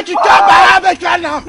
to talk about it now.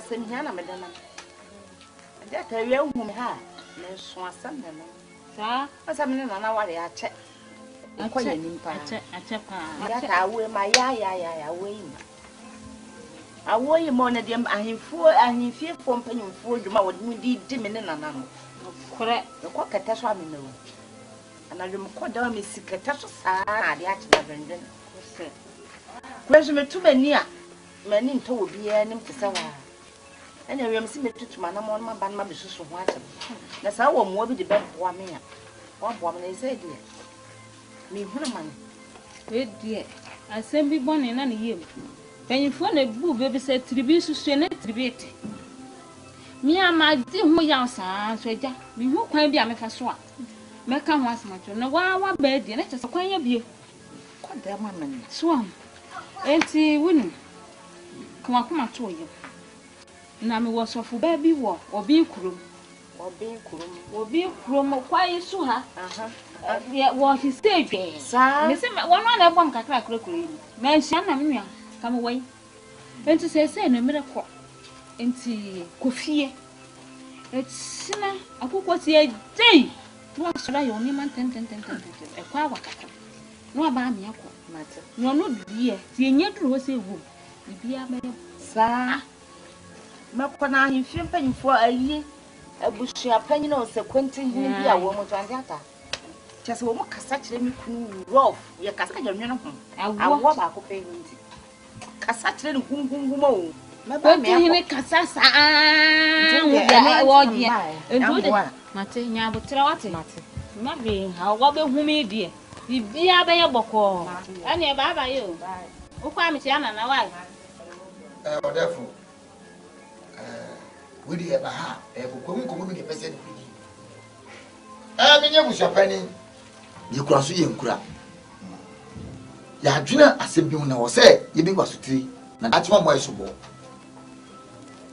Senhana madana. That I will whom ha, no swan, sir. As I mean, I worry, I check. I call you Nimpa. I wear my ya way. I weigh more than them, and in 4 and in 4 company for you, my would be dimming and none. Correct, the cock at Tasha, and I am quite down Miss Catasha, the accident. Measurement too many, many told be an empty sour. And I am seen to my number one band, my business from water. That's how one will be the bed for me. One woman is a dear. Me, woman. Dear, I send me born in any year. When you phone a boo, baby said tribute to Senate tribute. Me and my dear young son, Sweja, we won't quite be a mefaswa. Make come once much. No, one bed, and let us acquire you. Quite damn woman. Swam. Ain't he winning? Kwaku Manu. Na me was of baby war or being crum or being crum or quiet so ha. Yet what he said, sir. Miss him one on one crack crockery. Man, Shanna, come away. And to say, no miracle. And see, Coffee. It's a cook was a day. What should I only man 10 a quack. No about me, matter. No, no, dear. See, yet was a woo. Dibia, sir. Makona himfie mpanyimfo ayi abusua panyin o sekwenti hin bia wo mo twanjata chese wo mo kasa kire mi kunu rough ye kasa ka janwe no ho awo ba ko pe nti kasa kire ni gungungum o meba me hin kasa sa ya wo die endu mate nya botra wate ma be ha wo be humi die bibia be ye boko ane ba ba yo o kwa mi ti ana na wa therefore we di eba ha komu de pese ni pidi menye bushapani ye kura so ye nkura ya adwena asem bi na wo se ye bi kwasotiri na atema mo esobo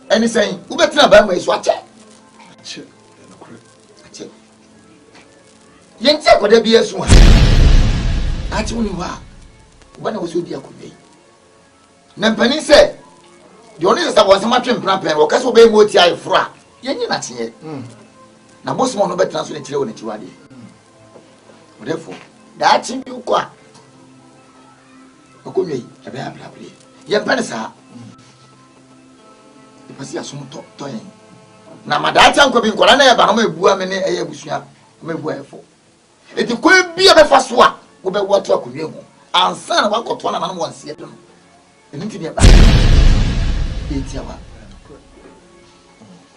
eni sen u betina ba mo eso ache ye nti akoda bi esu ha ache woni wa wo na wo so di akoda yi na mpani se the only sister was my twin grandpa, or Casso Bay Motia Fra. Yen not here. Now, most more no better translate to you. Therefore, that's in you. Okumi, a bear play. Yan Panasa. The Passia some toying. Now, my dad uncle being Corana, but I'm a woman a bushia, may wear for. It could be a first one, over what talk with you. And son of Uncle Twana and one Seattle. And into the back. It's our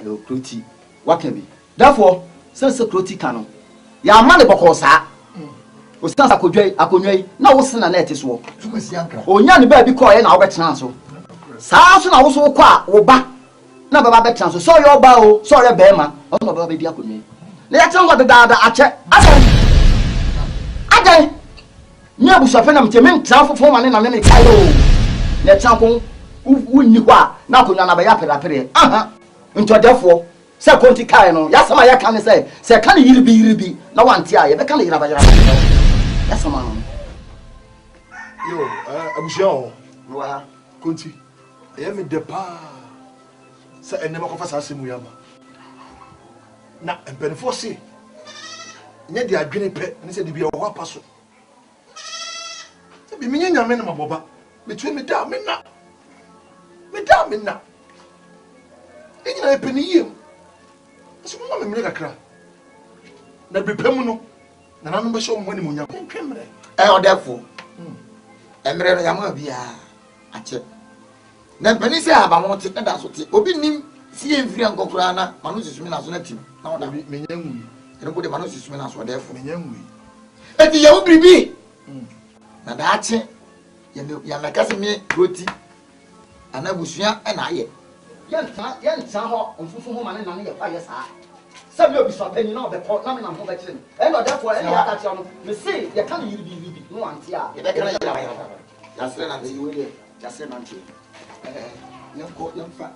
Cruti. What can be? Therefore, since the Cruti canon, ya money bokosa. Ostanza akonnwa na wo sena na eteso o nya ne ba bi ko ye na wo betena so saa so na wo so ko a wo ba na baba betena so so ye oba o so ye be ma o no baba be di akonnwa na ya tanga dada ache adan nya bu so fe na mteme ntra fofo ma ne na me kai o na tanko wunni ho a na akonnwa na ba ya perapere aha nto defo se konti kai no ya sama ya kan se kan yiribi na wanti a ye be kan yiraba that's a man. Yo, Abushao. Wa, Kunti. Emi depa. Sa enema ko fasa asemu yaba. Na empenfo se. Nye de adwene pe, ne se Dibia wo apaso. Se bi menye nyame na maboba. Betwe me da me na. Enyina epeni yem. So mo ma me kakra. Na bepem no. Na nanu be show mo ni munya twemre odefo emre no yama bia ache na pani se aba mo te da so te obi nim si emfiri ankokura na manu susumi na so na tim na oda menya nwi ene ko de manu susumi na so odefo menya nwi eti ya obribi na da ache ya mekase mi roti ana busua na aye yenta ho onfufu ho mane na ne ye kwa ye saa sabi obi so apani na obekọ na me na ho bekire no e no therefore any attack no me say you can yiribi no anti a ye bekira ya sere na dey we ya sere na anti yanko yanfa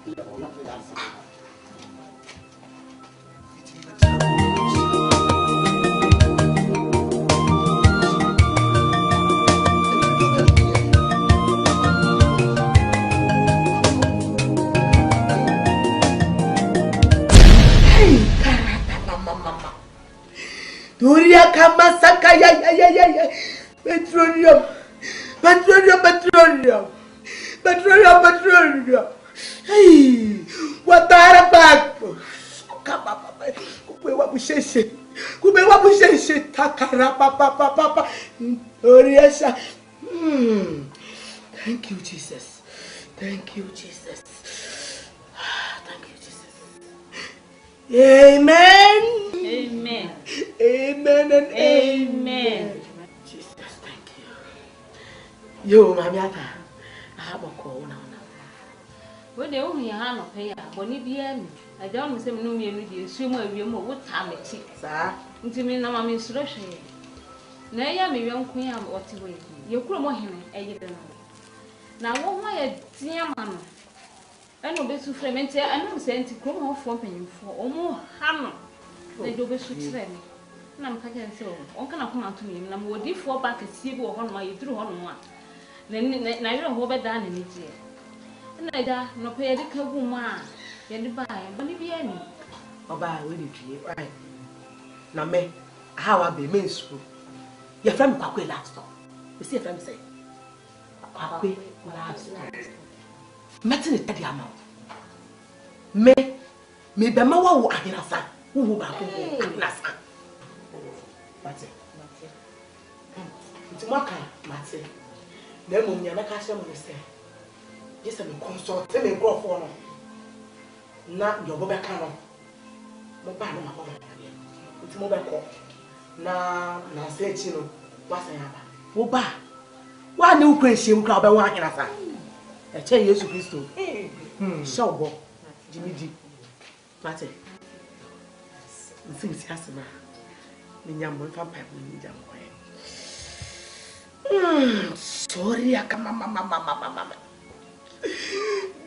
Duria kama saka ya Petroleum hey watara back kama kupewa busheshe takara papa Duria sha thank you Jesus thank you Jesus amen Amen. Amen and amen. Jesus, thank you. Yo, Mamiata, I have a call now. When they only have no pay, Bonnie Bien, I don't say no me with you, swim where you more what time it is, sir. Into me, no, I'm instruction. Nay, I'm a young queen, I'm what to wait. You could more him, and you don't know. Now, what my dear man? I know this to ferment, I know sent to come off from you for more hammer. They do be so trend. I'm catching so. One can come out to me, and I'm would if for back a seaboard on my through on one. Then I don't hold it down in it yet. And I da no pay the woman. Then the buy, but if you any. Oh, by with it, right? Now, me, how I be main school. Your friend Kwaku last time. You see, if I'm saying Kwaku last time. Metin it at the amount. Me be ma wo ahirasa. Who ba ko nasa. Mate. Nti maka mate. Na mo nya na ka hye mo se. Yes me consult me go for no. Na yo bo be ka no. Mo ba no ma ko ba. Nti mo be ko. Na se chi no wasan ya ba. Wo ba. Wa ne wo kwanhiem kra ba wo ahirasa. E che Yesu Kristo. So bo. Jimidi. Mate. Nsim si asema. Ninyambo fa pipe ni jambo. Sorry akama mama.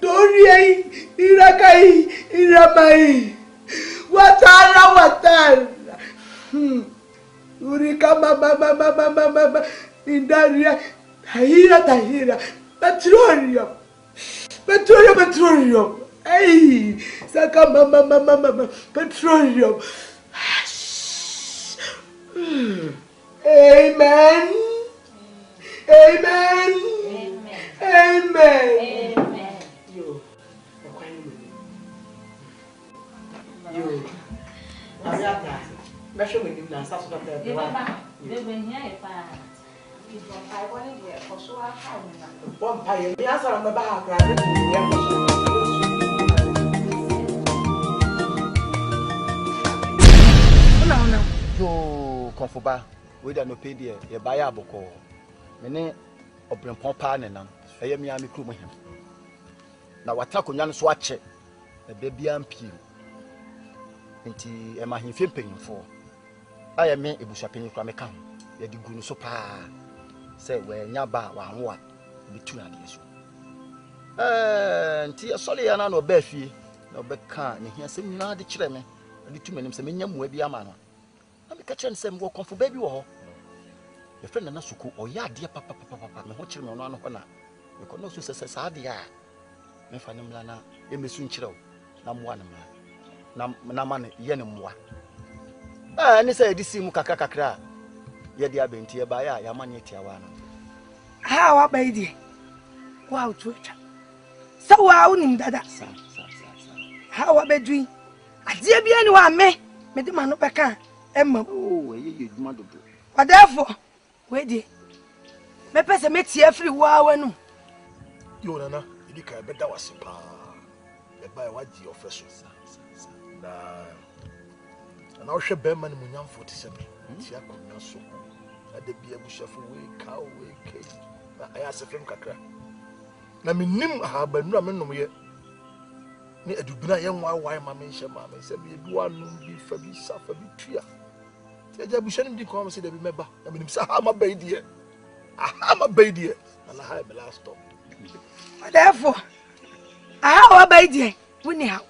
Dori irakai iramai. Watara. Uri kama mama. Indaria tahira. Petroleum. Petroleum. Hey, Saka mama, Petroleum. Amen. Amen. Amen. Yo, yo. Ayata. Mesho me nim na sa so da pe. Bompire, me answer me ba akra ni Una. Yo, konfoba. We da no pay there. Ye buy aboko. Me ne obrempon pa ne nam. Eye me ami kru mo hem. Na wata konya no so ache. E be bia mpiem. Nti e ma hemfe mpanyimfo. Aye me ebusuapanyin kra me ka ho. Ye di gu no so pa. Se we nya ba wa ho a bitu ade so. Nti asole ya na no ba fie. Na obeka ne hia sem nyina de kire me. Ade tu manim se menya mua bi ama no. Na me ka kire se me wo konfo ba bi wo ho. Ye friend na suku o ya ade papa me ho kire me no ano ho na. Me ko no so se sa ade a. Me fa nemla na e mesu nkire wo. Na moa ne ma. Na ma ne ye ne moa. Ni say di simu kakra ye dia benti e ba ya ma ne tia wa no. Ha wa ba idi. Wow tucha. Sa wa unim dada. Sa. Ha wa bedui. Ade bia ni wa me de ma no beka emma. Oh, ye duma dodo. Therefore, we di. Me pese me tie free wa wanu. Yo nana, idi ka be da wase pa. E ba e waji ofeso. Na wo hwe be ma ne munyamfo te se me. Ti akonya so. Ade bia bushafo we ka we ke. Na aya se frem kakra. Na menim ahaba nura me nom ye. Ni adubina ye nwa wai ma me hye ma me se bi duwa no bi fa bi safa bi tua. Ti aja bushanim di ko ma se de bi meba. Na menim sa ha ma bai die. Aha ma bai die. Na ha be last stop. Therefore, aha wa bai die. Woni ha.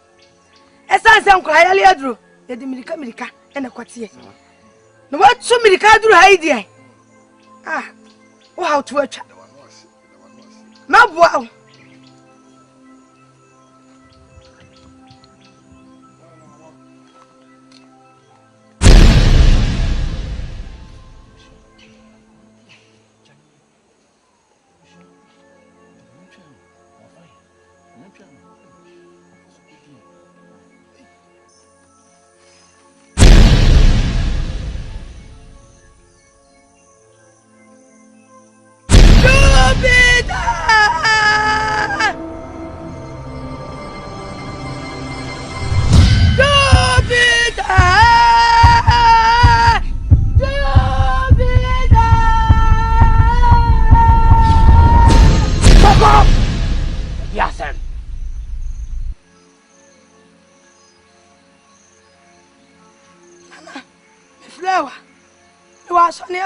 Esanse nkwa ya le aduro. Ye di mirika ena kwatie. No what so mirika aduro ha die. Wo how to atwa. Ma boa.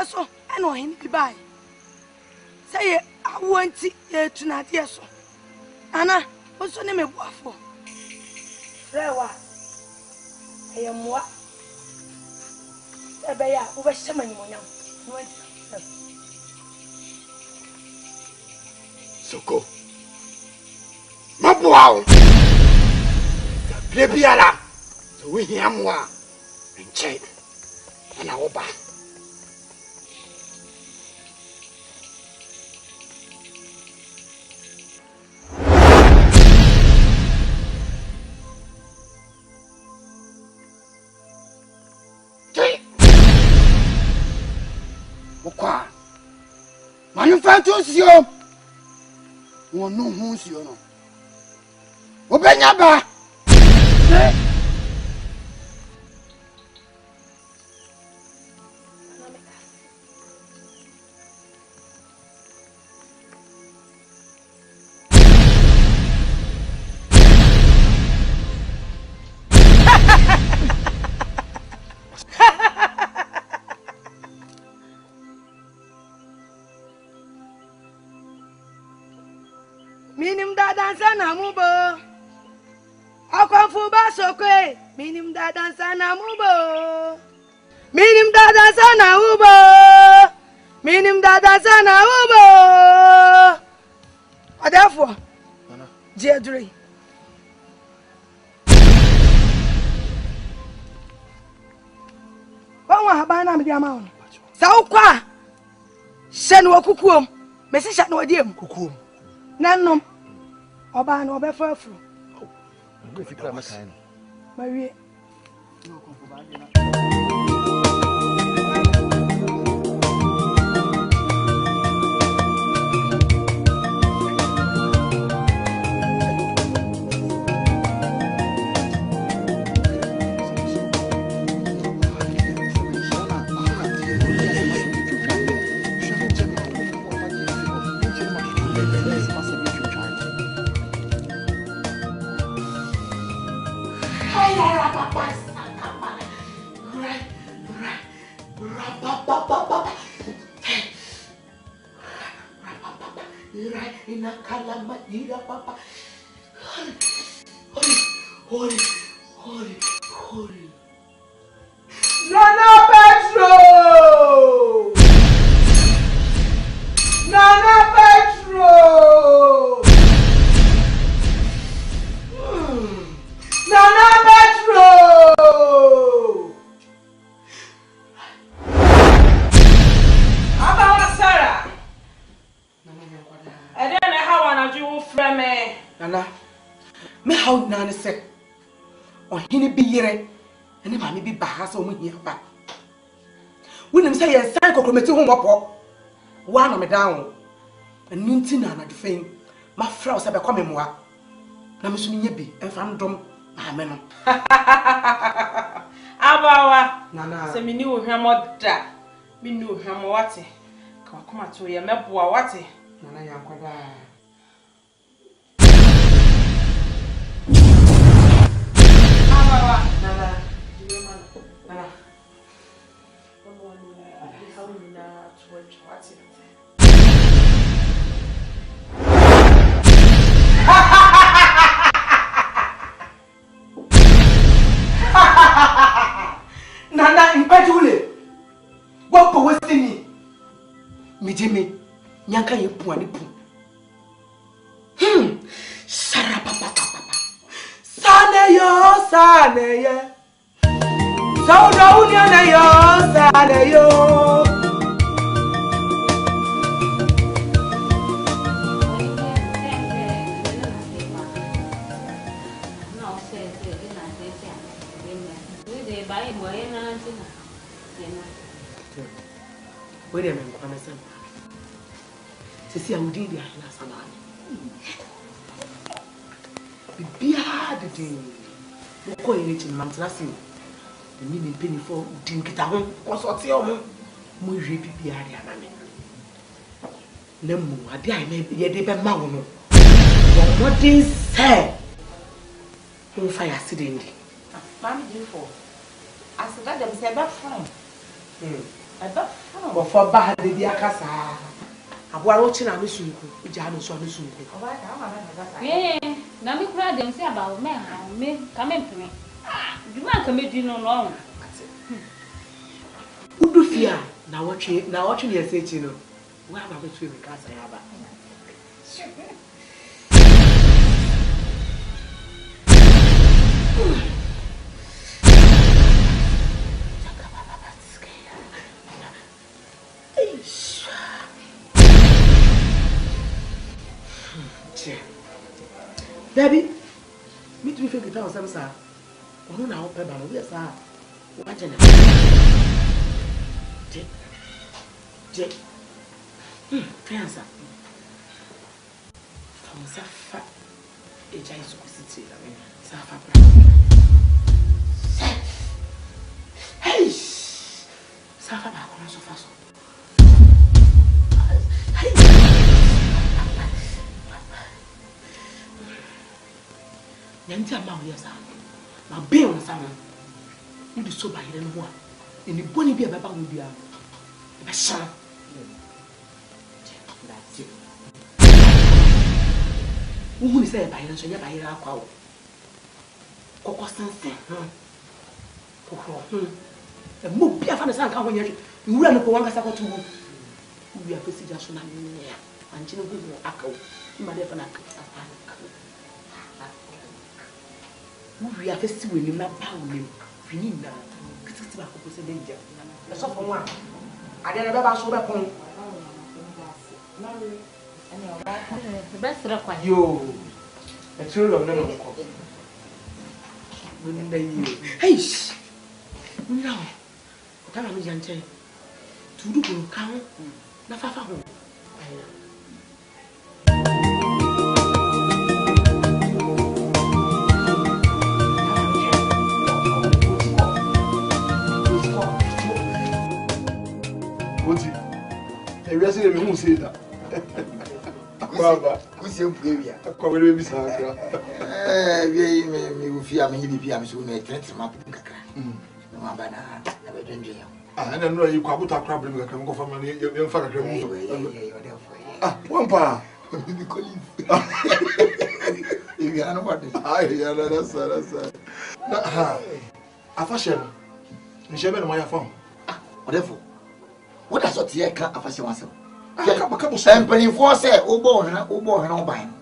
So and or him be by. Say I want to not yes. Anna, what's your name a waffle? Frewa. I am what? A bear over summoning one. So go. Mabuao. Dibia. So we hear more and check. And I will buy. Manufacturing, one no who's you know. Open your bar. Minim da dansa na mubo. Akwanfu ba sokwe. Minim da dansa na mubo. Minim da dansa na ubo. Minim da dansa na ubo. Therefore, Jedri. Wa habana me dia ma wo. Sa wo kwa. Hye no kukuom. Mesi hye no odiem. Kukuom. Nanom. Oba no obefa afro. Go fi kra makai no. Mawie. Holy. Nana Petro! Nana Petro! Nana Petro! Abawa Sarah. I don't know how I do from me. Nana, me how Nana said. Or he be here, and then I be bahas or me back. When say a cycle committee home up, one of me down, and Nintina at the fame, my frows have become more. Namusun Yebi, and Fandom, Amen. Abawa, Nana, say me knew him what that. Me knew him what it. Come to your map, what it. Nana Yankwada. Nana, Nana. How you not watch what's it? Nana, incredibly. What for wasting me? Me, Jimmy, Nyanka, you poor. Sarapapa. Saneyo. Sauda unioneyo, saneyo. Wait a minute, Kwame-san. Sisi awudi dia na samani. Bibia de din. Ko ire chi mantrasi. Ni ni peni for din kita ho consult yo mo. Mo hwe bibia de amame. Na mu ade ai na ye de be ma wo no. Wo modin say. Mo fire accident. Mami din for. Asida dem say be from. But for bad the akasa. Aboa wo chi na no sunku, ija no so no sunku. Yeah, na me kura dem say about me come me. Duma ka me di no no. Udu fia na watch ne say no. Wa ba betu me kasa ya ba. Baby, me to be fake down some sir. Oh no, Peba, yes, sir. What an J. Cancer. From Safa, a giant city, Safa. Hey, Safa, I'm so fast. Yanti ama wo yesa ma be won sama ni di so ba yire no ho a eni boni bi e baba wo bia e be sha wo hu ni say ba yire so nya ba yire akwa wo kokko sanse kokko e mo bia fa na san ka ho nya nwura no ko wan ka sa ko tu wo bia pesi ja so na ni ya anchi no go akawo ma de fa na ka we are festival in my pound. Finina, Kitty back of the danger. A soft one. I didn't ever show up on. The best record. Yo, a children of Hey, no. Tell me, Jante. To do count, not far home. Who say that? Who say Pavia? I come with me, sir. Me will fear me, be I'm soon a threat map. No, Abana, never drinking. I don't know you Kwaku crab and can go for money. You're fucking one pa. You got what? Yeah, that's a fashion. You should be my phone. Whatever. What does what you can't afford yourself? I'm paying for say, Obo, and buying.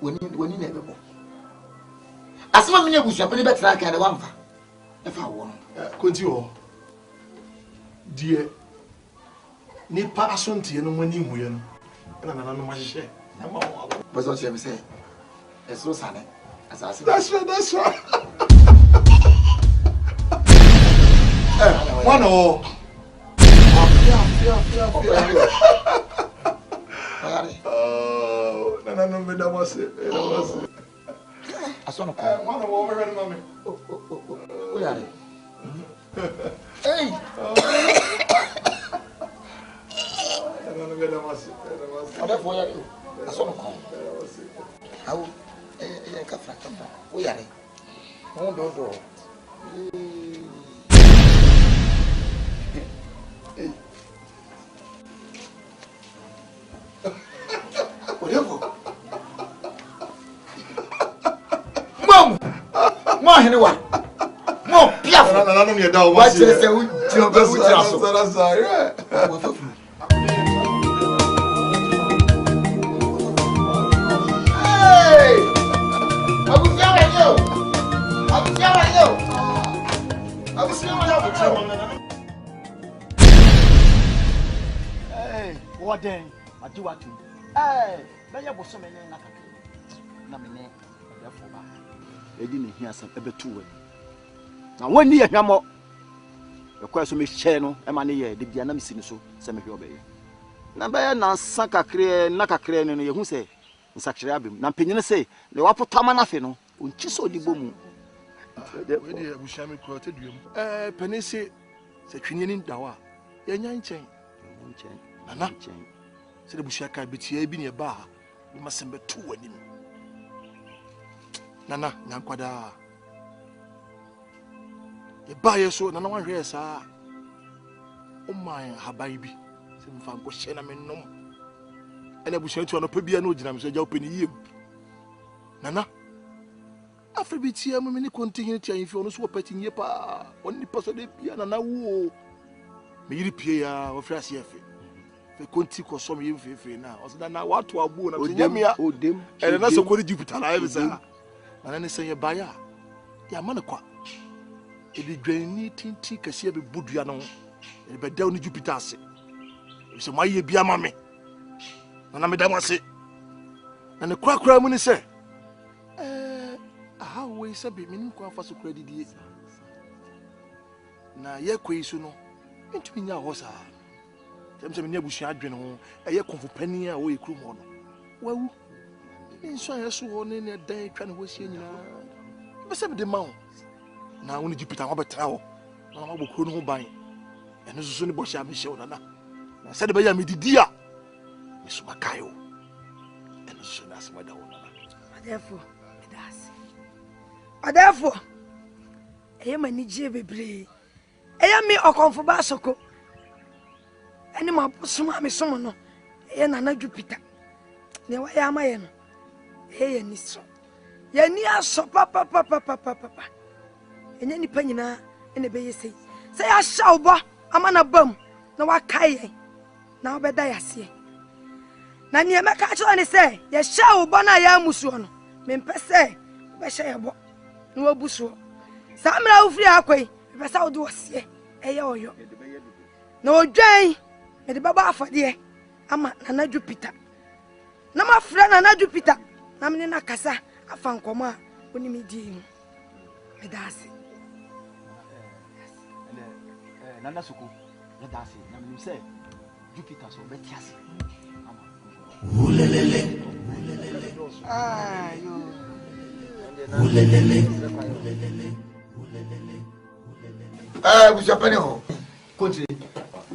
When you never go. As long as you wish, I'm better like I want. If I want, continue. Dear Nipa Asante, and when you win, and I don't know my share. But what you say, it's so sunny. As I said, that's right. One or oh, no, that was it. I saw one over and mommy. Hey, I saw how we are. Oh, do. Mom, anyone? No, Piaf, no, you're down. What is the Hey, I was yelling you. Hey, what then? I do what you. Hey, Bella was so many Namine, therefore. They didn't hear some ever two. Now, when you hear more, the question is channel, and money, Dibia, and I'm seeing so, some of your baby. Number now, Sanka Crane, Naka Crane, and you say, in such a rabbi, Nampin say, the Wapo Tamanafino, Unchiso di Boom. We shall be quoted you. Penisi, Sekyere Dawa, Yan chain. Nana, said the Bushaka BTA being a bar, we must send 2 wedding. Nana, Nankwada. You buy your soul, and one here, sir. Oh, my, Hababy. Some fan question, I mean, no. And I wish you to an opiano, I'm so open you. Nana, after BT, I'm many continuity if you want to swap petting your pa, only possibly piano now. Maybe Pia or Frasiafe. The Conti or some you now, or than now what to a boon of them, and that's a quality Jupiter, I was there. And then they say a buyer. Yamanakwa. It is draining tinty, Cassia be Budiano, and be down Jupiter. It's a my be a mammy. And I'm a damasi. And the crack when say, how we say be meaning for so credit. Now, ye quaisuno, into me now was James and Nebuchadnezzar Adrian, a year come for penny away crew mono. Well, so I saw on in a day trying to waste you. But some of the mount. Now only Jupiter have a tower. I will come by. And as soon as I be shown, I said, by me, Dibia, Miss Makayo. And as soon as my daughter. Therefore, it does. Therefore, I am a Nigeria. I am me or come for Basoko. Any more Sumami Somono, and Jupiter. Now I am I. Hey, and it's so. Yania so papa. And any penina in the bay say I shall ba a man a bum. No, I kai. Now better I see. Nanya Makacho and say, yes, shall bana ya musuano. Men per se, Beshabo. no buso. Samra ufri akwai, pesa wo do sie. Eye oyo. No dwan, me de baba afade ama Nana Jupiter. Na ma fra Nana Jupiter. Na me na kasa afa nkoma oni me di mu. Me da ase. Nana Soko, me da ase. Na me say Jupiter so be tiase. Ulelele. Ah, yo. Ulelele. Bushapani ho. Country.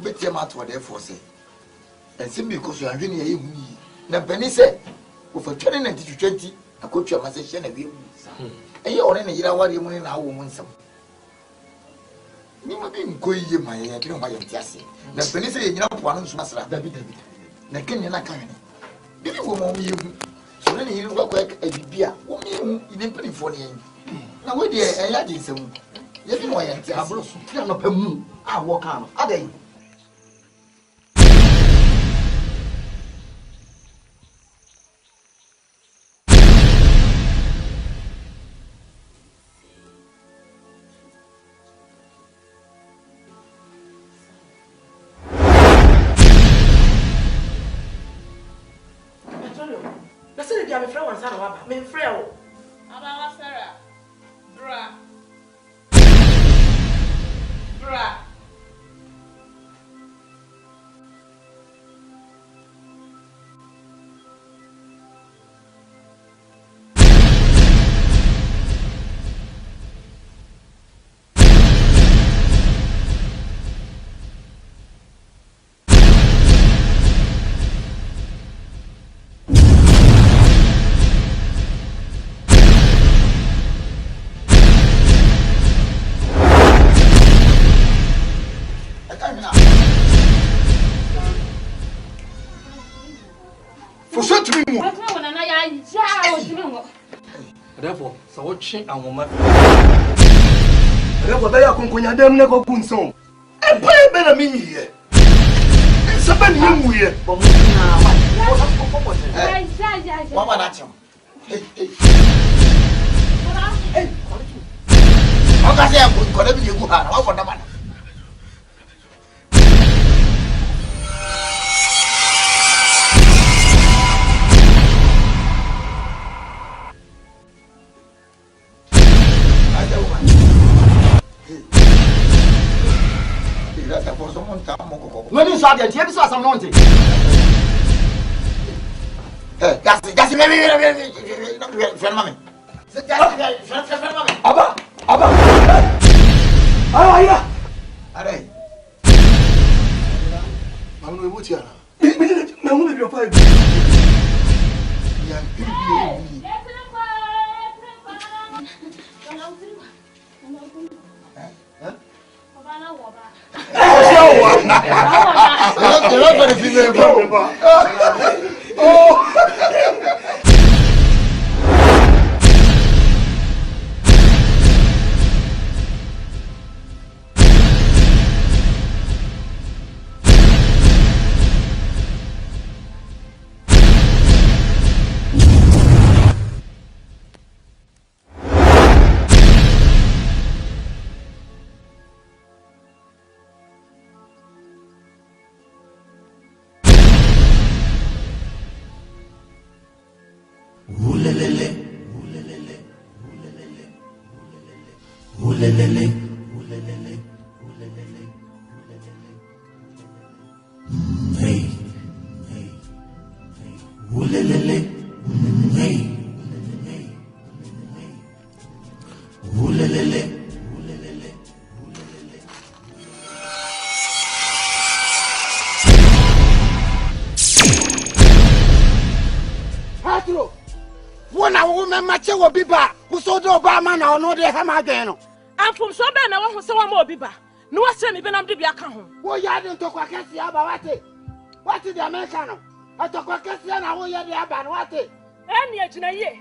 Beti ma to there for say. And simply because you are doing ye hu yi. Na bani say, wo fa 2020 akotwa ma say na wi mu. Eye ore ne yira ware mu ne na awo mu nsam. Ni ma bi nko yiye ma ye bi no ma ye ntiase. Na bani say ye nyina po anu nso asra. David. Na kenni na kan ne. Bibi wo mo mi hu. So ne yiri kwa Dibia. Wo mi hu ine mpinifo ne yen. Na we de eya de nsam. Ye bi no ye ntiase. Abro so ya no pamu. Ah wo kan no. Adai. Me friend one son of me friend. Aba Sarah. Bra. Therefore, so what change and woman? Therefore, they are conquering them never good song. And play better mean here. It's a bad young here. What about him? Hey, how can I put you go out for the man? When you saw the TV, saw some money. That's maybe friend mommy. Abba. How are you? Are I'm going to put you. I'm going to be a five. Will be back. Who saw the Obama now? No, they have again. I'm from so bad. I want to say one more biba. No one send me when I'm Dibia come. Well, you didn't talk about it. What is the Americano? I talk about Cassian. I will hear the Aban. What it? And yet, ye.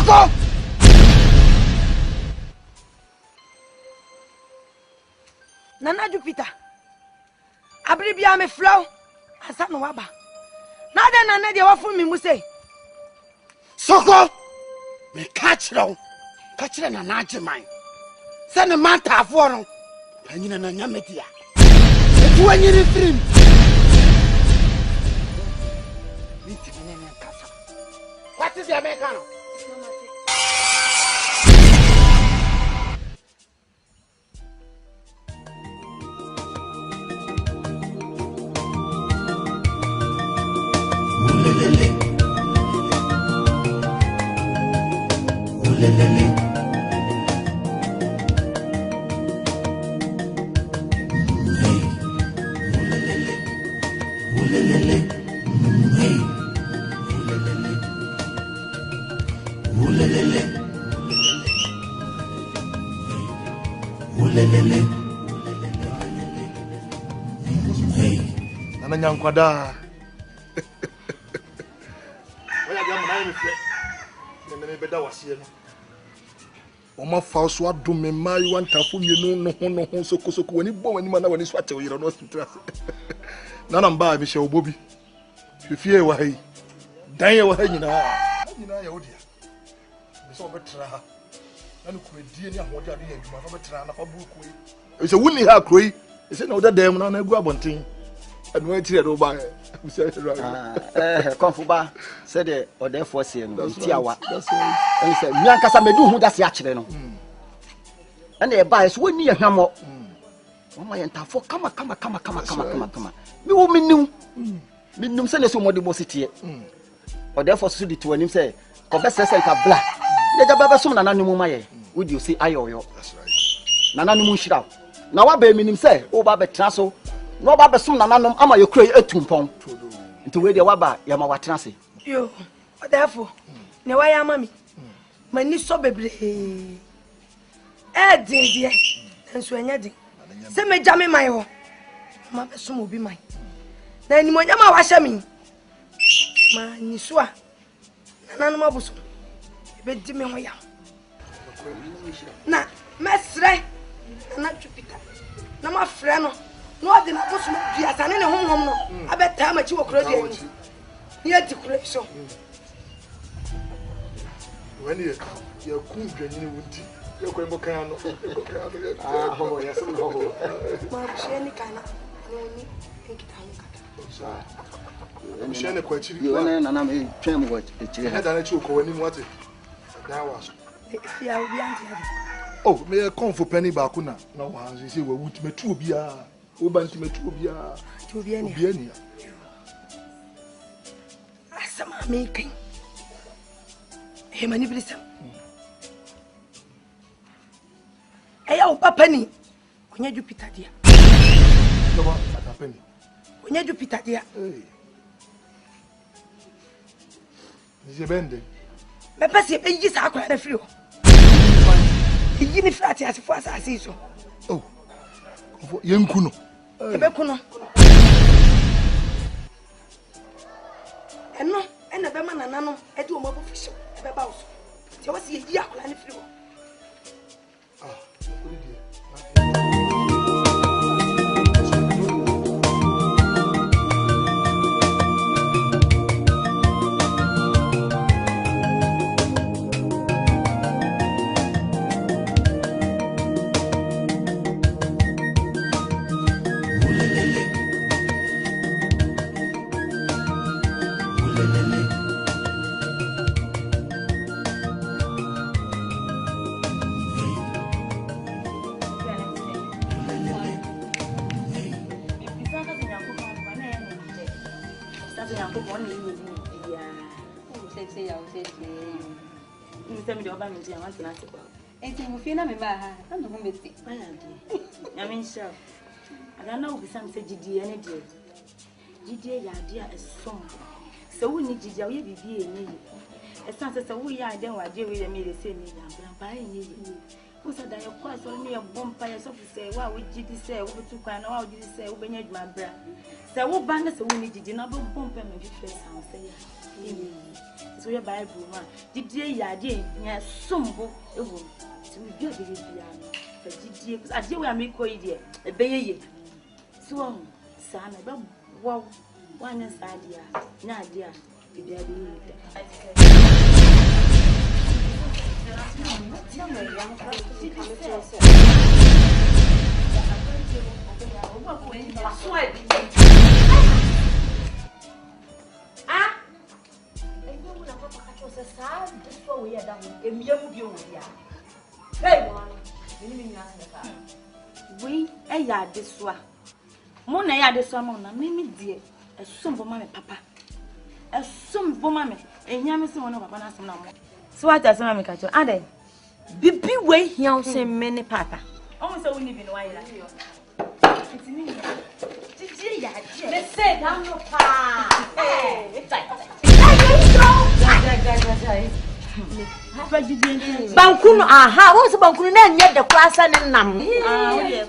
Soko! Nana Jupiter. Abribia me flow. Asa no waba. Na de nana de wafu mi mu say. Soko! Me catch no. Catch na na agyeman. Se ne manta afo no. Anyina na nyamedia. Etu anyiri film. What is the Americano? Nyanko da. Oya dia mo na me fle. Me beda wase no. Oma fa so adom me mai wantafo mienu no ho sokosoko wani bo wani ma na wani so ache yiro no hospital. Na na mba bi she obobi. Fifie wa hai. Dan ye wa hai nyina. Nyina ya odia. Me so betra ha. Na no kuredie ni ahode ade adwuma fa betra na fa buku yi. E se wuni ha kroi. E se na oda dem na gu abonten. And when you do buy, Confuba said the or therefore say, Tiawa. And he said, Nkansa me do who that's actually no. And they buy us when near him. Oh, my entafo, come. Me woman knew send us some more the city. Or therefore, so the two and him say, Confess and Kabla. Let the Baba soon and animal my would you say, Ayo? That's right. Nananumu shira. Now I be him say, oh, Baba Traso. No baba sum nananom ama ye kura etumpon nti we de waba ya ma watenase yo therefore ne wa ya mami mani so bebre din enso anya din se meja me man ho ma be sum obi man na ni monya ma wa hye mi ma ni so a nananom abuso be di me ho ya na mesre na Jupiter na ma frɛ no no de na boso di asane ne honhom no abeta ma chi wo kro de ni ye di kro so when you kum dwanyini wuti ye ko embo kan no ho ya so no ho ma she ni kana no ni enkita ho kata em she ne kwa chiri yo na na me twem wo chiri ha da na chi ko wani mu ate da wa so ya obi anti oh me konfo penny ba ku na wa say we wuti metu obi a Obanti metu obiani asama making e mani brisam eya o papa ni onya Jupiter dia no ba atapeni onya Jupiter dia ni bende me pese be yi sa akwa na firi ho yi ni flat asifo asase so oh yenku no ebe kuno eno ena be manana no e de o mabo fisho ebe ba oso ti o si yi akola ni firi ho Enti mo fie na me ba ha na no meti ya me nsha aga na obi sam se gidie ne de gidie ya de a esom se wo ni gidie wo ye bibi enyi esan se wo ya den wa de we ye me le se ni ya bra ba enyi Kusa da yo kwa so me bompa ya so say wa wo gidi say wo betu kwa na wa wo gidi say wo benya djuma bra. Say wo banga say wo ni gidi na bo bompa me fi face am say ya. So your Bible man. Gidi ya de nya sombo ewo. So we bio de bia no. Fa gidi kusa ade we ameko yi de e beyeye. So sa na be wow. One sadia, Nadia, Dibia. We a yard this one. Mona yard this one, Mimi dear. A sum for mammy, papa. A sum for mammy, and Yamison one of Papa. So what does mammy catch you? Ade, be way young, say many papa. Almost so we live in while. It's me. Let's say, down your pa. Hey, Bankuno, aha, what's a bankuno? Yet the class and nam. Hey!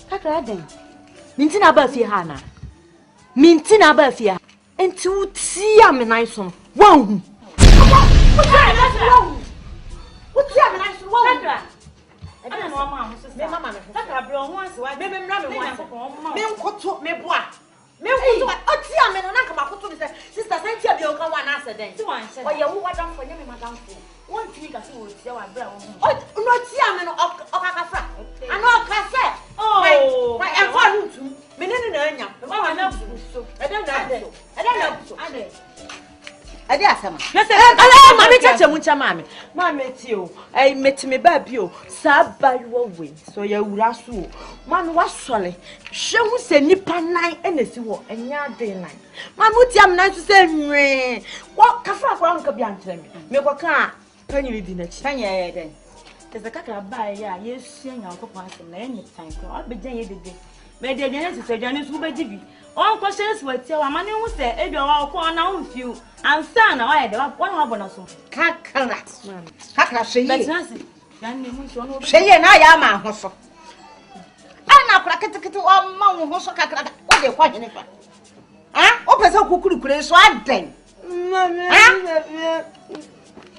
Kakra mintina ba fi hana mintina ba fi enti utia me nan so won utia me nan so won kakra ana no ma so me mama me kakra bro ho anse wa me mra me ho anse me nkoto me boa me nkoto utia me no na kama koto me say sister sentia bi o kan wa na ase den o ye wo wadam fo nye me madam fo won timi ka se wo tia wa bra wo ho no tia me no okakafra ano okase oh my and for you too me ne na anya mama na so ade asama mama chache muncha mama ti o ai metime ba bi o sa bayo we so ya wura so mama wasole hwe hu se nipa nan enesi wo enya de nan mama uti am nan so se nwe wo kafra kwa nka bi antre me ko ka panyi di na chi panya den tese kakra ba ya yesu Nyankopon asem na enyi tan ko abegyan ye dede me de gyan se sedwane so be dibi on questions what ya amane hu se ebi wa ko na hu fiu ansa na wa ye de wa wa bona so kakra sheye betnasi yan ne mu so no sheye na ya ma ho so ana kura ketekete wa ma ho so kakra o de kwa hene fa o pese kukurukure so aden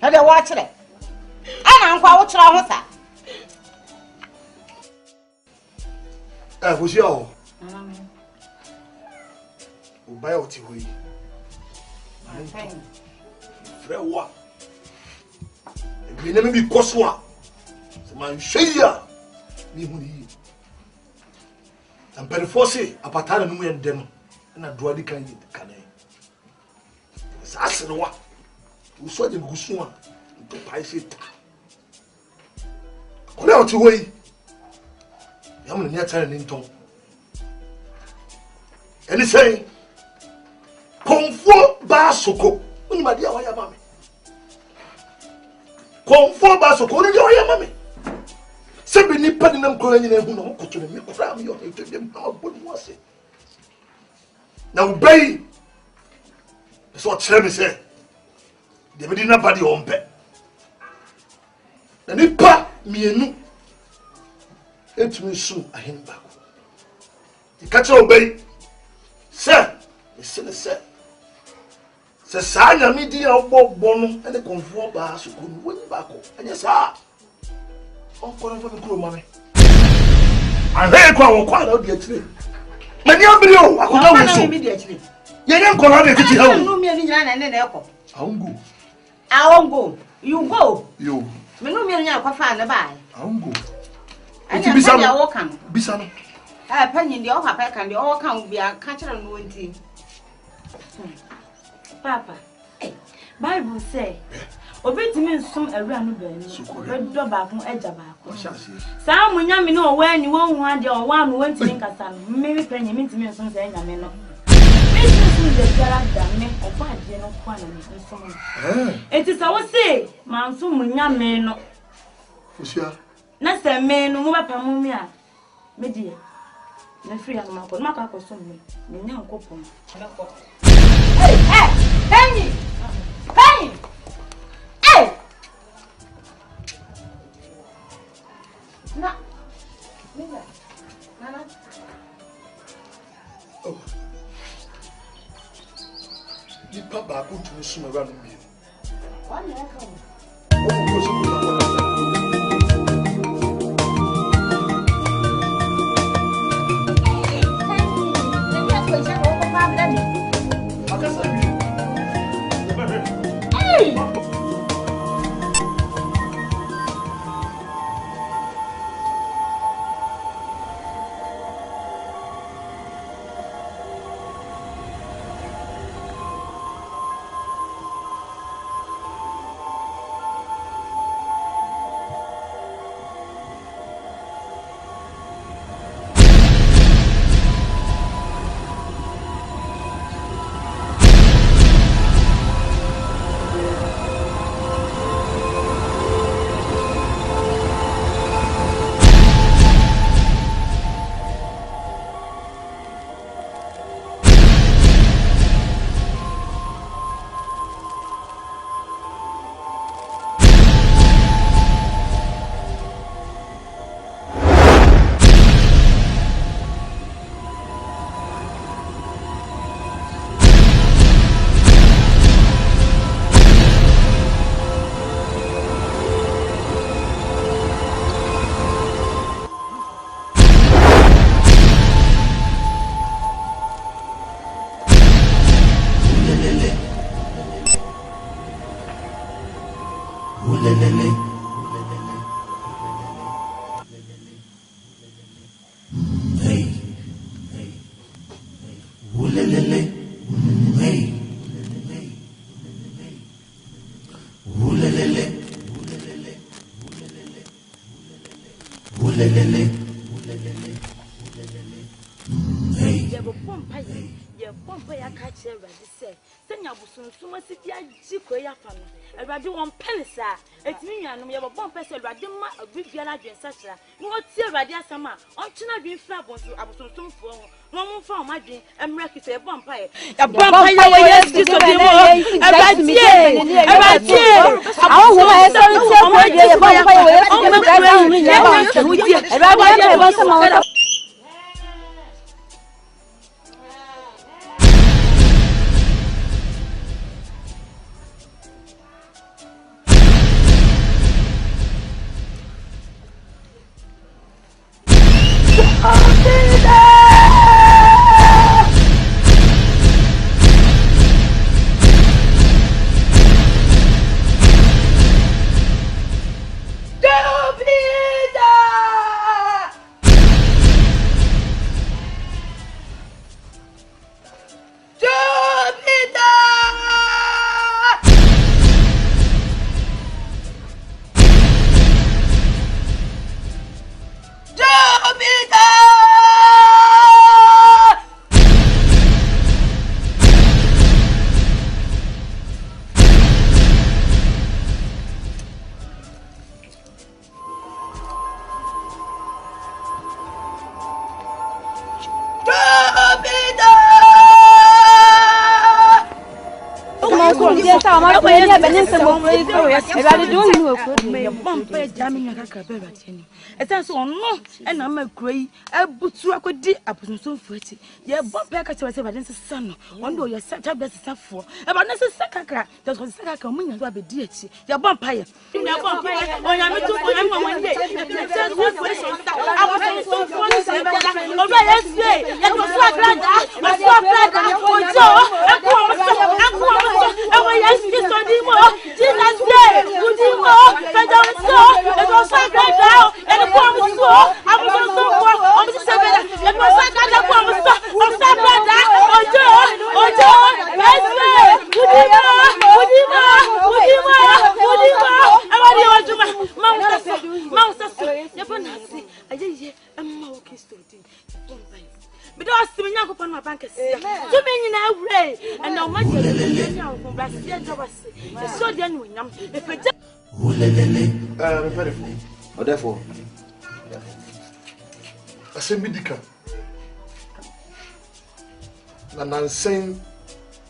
ha de wa kire ana nkwa wo kira ho sa fusi o o ba o ti hoyi frewa e me bi koso a se man hweya mi hu ni ampere force apatana no ye ndem na doadi kan yi kanai sa asrewa wo so de gusu a to pai se ta kole o ti hoyi yamu ni atare ni nton eni sei konfo ba soko oni ma dia wa ya mame konfo ba soko oni dia wa ya mame se bi ni pa ni nam kro nyina hu no koto ni kra am yo to dem na bo ni wase na ubei so chere me se de bi na ba di ompe na ni pa mienu etumi su ahen ba ko ikache obei se esene se sa nya mi di ogbogbo no ene konfo ba soko no woni ba ko anya sa on ko na fa mi kuro mame ahe ko awon kwa na odi akire mani obiri o akoda wo so ye nya ko na de kiti ha wo no mi ani nyina na ne na eko awongo you go yo me no mi ani nya kwa fa na ba awongo ati bisa no bisa no panyi ndi o papa kan ndi o kan bia ka kire no nti papa Bible say obetimi nsum awura no ba ni obedo ba ko eja ba ko sa munya me no wa ni won hu ade o wa no wantimi nkasa no mmemi panyi mentimi nsum sa enya me no nsum de jara da me o ba de no kwa na nsum enti sa wo say ma nsum munya me no fusia na se me no mo ba pamu mi a me die na free ya ma ko so me nya nkopon penny Hey! Hey! Na. Nina. Nana. Oh. The papa go to sum around me. Why you come? Therefore, I say medical. And I'm saying,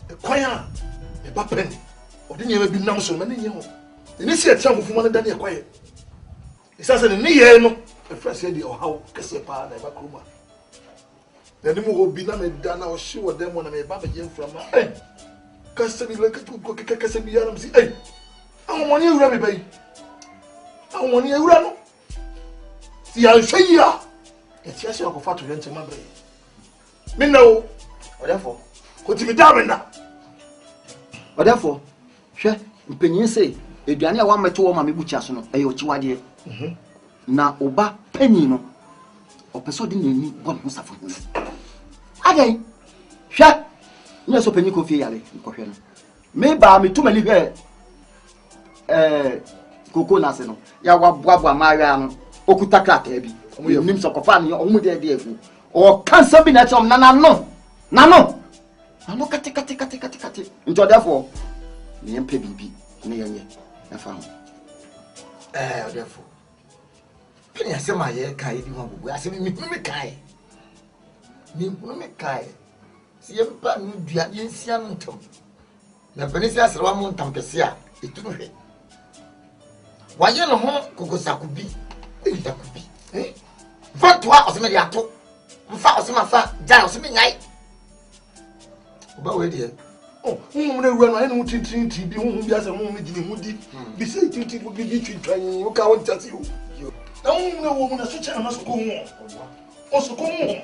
the choir, the bapen, or Didn't you be now so many years? And you see a time of one than you quiet. It says in the year, no, a first lady or how Casepa, never Kuma. Then the more be done, I was sure them when I made Baba Jim from my head. Custody like a Casabianum. Hey, I want you, Rabbi Bay. I want you, Rano. See, I'll show you. It's just your fat to enter my brain. Me know, therefore, what you down now? But therefore, share, opinion say, if you are one metal woman, Buchas, no, a yochiwadi. Na oba penny no, or persuading me one who suffers. Again, share, yes, open you coffee, Ali, maybe me too many here. Coco Nasino, Yawa Mariano, Okutaka Tebi, we names of Kofani, or Mudia, or cancer be natural, Nano. Nano, Kati. Until therefore, the MPBB, near me, I found. Therefore, Penny, I say my hair, Kai, you want to ask me, Kai. Me, Kai. See, you can't do it, you see, I'm Tom. The Venetia's Ramon Tampesia, it took me. Why you know Kokosakubi? Itakubi, eh? 23 os mediato. Mfa os mafa, ja os minyai. Oba we de. Oh, na run I no tintin bi hu bi asa mu di mu di. Bi say tintin bi twitwan, wo ka won tase you. Na na wo mu na so cha na so ko hu. O so ko hu.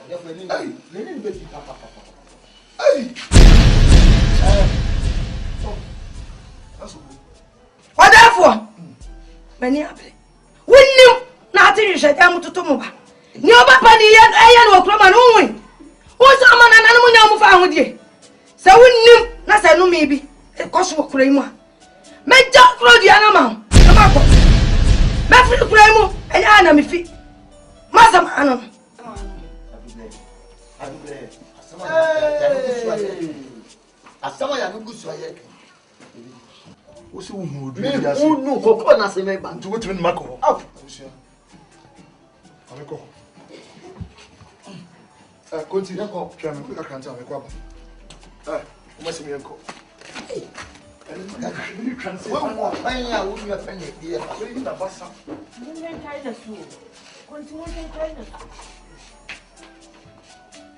Hey, nene be papa. Hey. That's good. What therefore? Many happy. We knew nothing you said, I'm to Tomoba. Nioba Pani and Ayan or Croman only. What's a man and animal found with you? So we knew nothing, no maybe a cosmo crema. Make Jack for the animal. Matthew Cremo and Anna me feet. Master Anna. What's who would me? Who no cocoa in my band to go to Mako? Up. Continue. Chairman, quick, I can't tell me. What's me uncle?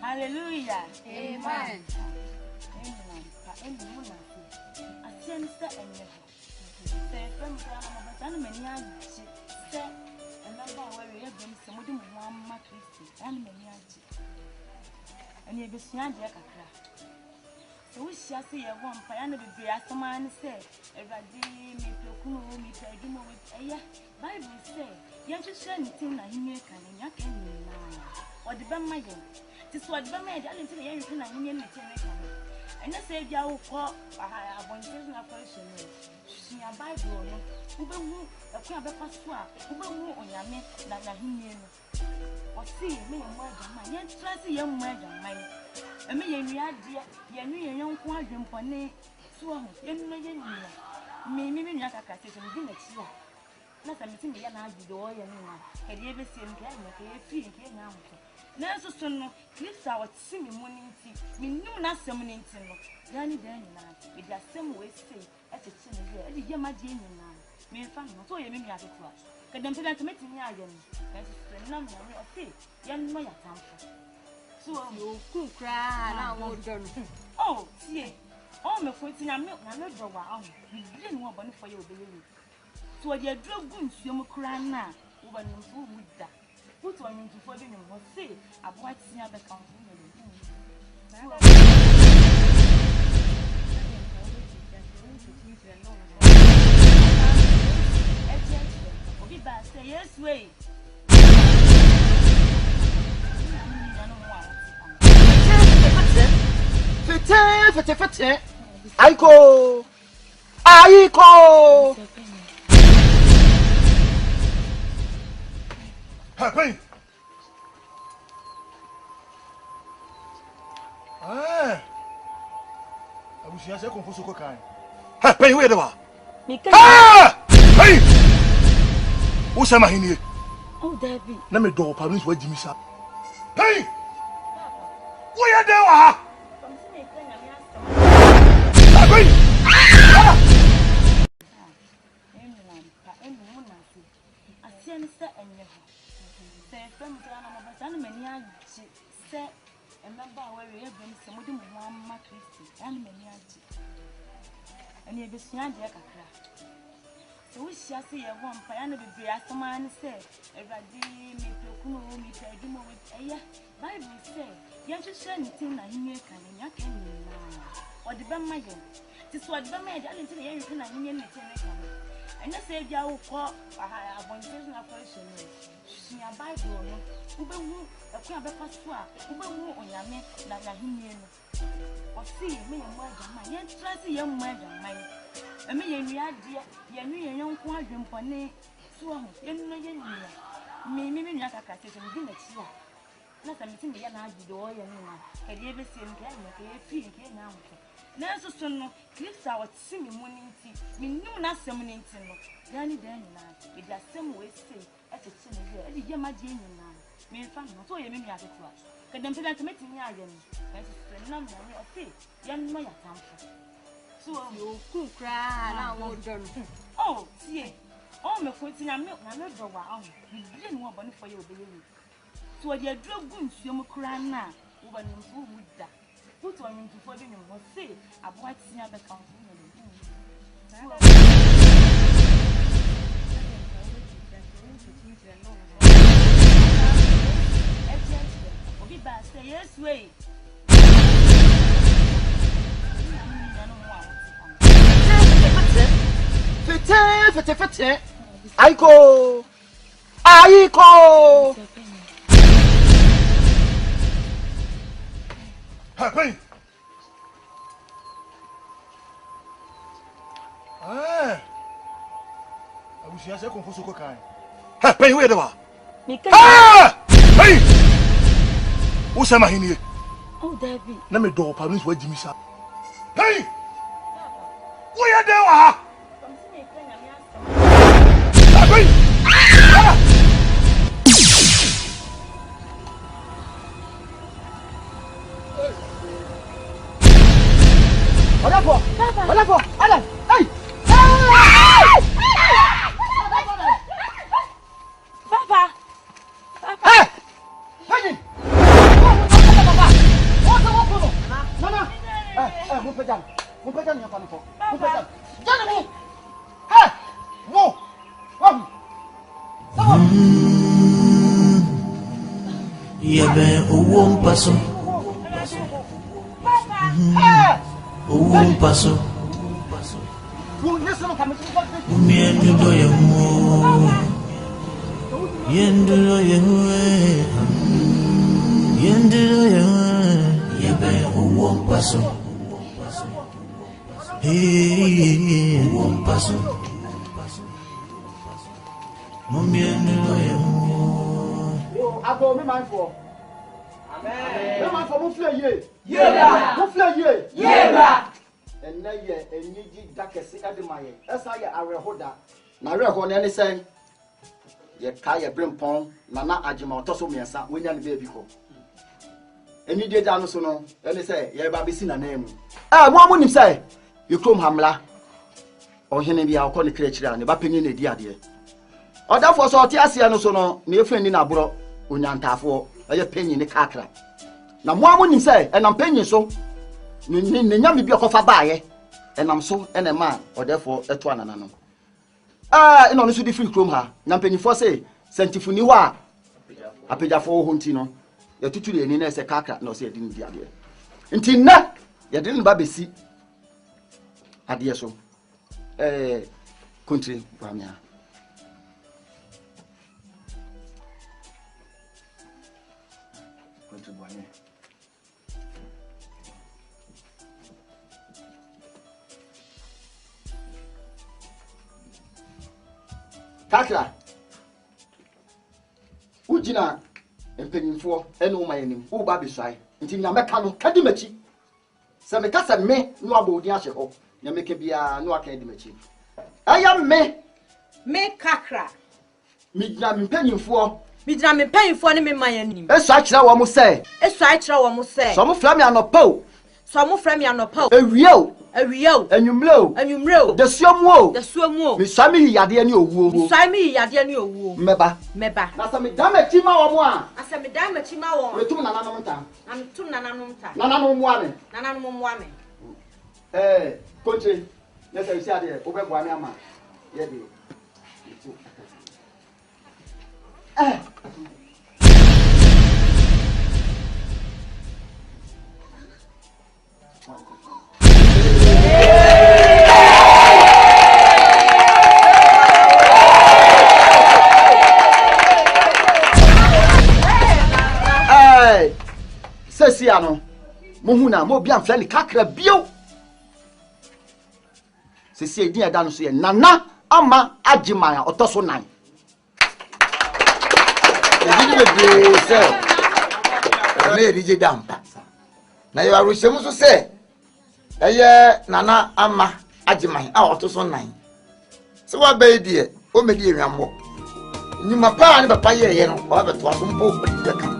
Hallelujah. Amen. And you be seen there, so we shall see a one piano be as a man said, a radi, me procure, me pay with a Bible say, you have to share anything I hear can and yakin or the Bamayan. This is what Bamayan didn't say anything I hear me. And I said, you will call a one person of person. She a Bible, who will move a crab of Pasqua, who will move on your neck like a hymn. Or see me and mine, yet trust a young man, mine. And me and your dear, you young quadrant for nay, swung, young man, maybe not a casket and dinner. Not a meeting, and I do all your name. Had you ever seen a free here now? Nurse, son, clips our singing morning tea, me no not summoning tin. Danny Danny, with that same way say, as a sin here, and you my dear now. Me and family, so you mean you have to crush. Can them to meet me again. That is the number of faith, young Maya Tampa. So you could cry now. Oh, see, all my friends in a milk, and I draw out. You didn't want money for your baby. So your drug goods, you will cry now. Over with that. Put one into for dinner or say, I've watched the other country. Say yes, way. Fete. Aiko. Hey! Ah! I wish you had a confused cocaine. Hey, where the Ah! Hey! What's my here? Oh, David. Let me go, Paris, where Jimmy sat. Hey! Where are they? and set and never. Say, from the animal, many I say, and remember where we have been some of them one Christy and many and you be seen there. So we shall see a one piano be as the man said, every day, Kumawood, me tell you with a Bible say, you have to share anything I hear can and can or the Bamayan. This was the man, I didn't hear anything I hear anything. And I said, you call a one question. She a Bible, who a queen of a pastor, who on your neck like a human. Or see me and my young man, trust a young man, I mean, you idea, you young quadrant for me. So, you know, maybe not a cat and dinner. Not a meeting the young boy and you ever seen a feeling now. Nurse son, clips our singing morning tea, me no not summoning tin. Danny Danny, with that same way say, at a sin here, and the Yama Jane now. Me and Fanny, so you may have it was. Can them prevent meeting me again. That is the number of faith, young Maya Tampa. So you could cry now, done. Oh, see, all my foot in a milk, and I draw out. You didn't want money for your baby. So your drug goods, you may cry now, over who would that. Put on him before you will say, I've watched the other country. Yes, wait. Fete. Aiko. Hey! I wish you had a confused cocaine. Hey, where the hey! Who's am I in here? Oh, David. Let me do Paris where Jimmy sat. Hey! Where they are? Papa! Alan! Hey! Papa! Hey! Hey! Nana! Mupejan your family for. Mupejan. Janani! Hey! Whoa! Yebe uwom paso. Uwom paso. Umiendu do yemo. Yendu do yemo. Yendu do yemo. Yebe uwom paso. Hey, uwom paso. Umiendu do yemo. I go me mindful. Amen. Me mindful mo fly ye. Yeah. Mo fly ye. Yeah. And na ye enyi dakese edemaye. Esa ye arehoda. Na areho na ne sen. Ye ka ye brempon na na agema otoso miensa wonya ne baby ko. Enyi de da no so no, ene say ye ba besi na na emu. Mo amonim say ye krom hamla. Ohene bia akọ ne kire ne ba panyin na di ade. Odafo so ote ase no so no, na efren ni na boro onyantafo eye panyin ne kakra. Na mo amonim say enam panyin so ne nyame bi okofa baaye enam so ene ma odefo eto anana no ino no so di free chrome ha na mpanyifo say sentifuni ho a apejafo ho nti no ye tutu le ni na se kaka na so ye di ndi ade nti na ye di ba besi ade so country wamia country wamia kakra ujina empanyimfo ene wo mayanim wo ba besai nti nyameka no kadi machi se me kasa me no abodi ahye ho nyameka bia no aka di machi aya me kakra midina empanyimfo ne me mayanim esu akira wo mo se so mo flam ya no po So mo frame ya no pa. Ewio. Ewio. Enwumre. Enwumre. De suamu. De suamu. Me swami yade ani owuo. Me swami yade ani owuo. Meba. Na sa me dama chima wo mo a. Asa me dama chima wo. Me tum nananom ta. Na me tum nananom ta. Nananom mo ame. Nananom mo ame. Konche. Yes, I see ade. Obegwa me ama. Ye de. Sesia no mohuna mo bia mfla ni kakra bio sesia din eda no so ye nana ama agimaya otoso nan edini be se na edije dampa na yo arushemu so se eye nana ama agimaya a otoso nan se wa be die o medi enwambo nyuma pa ni papa ye no wa beto aso mpo kaka.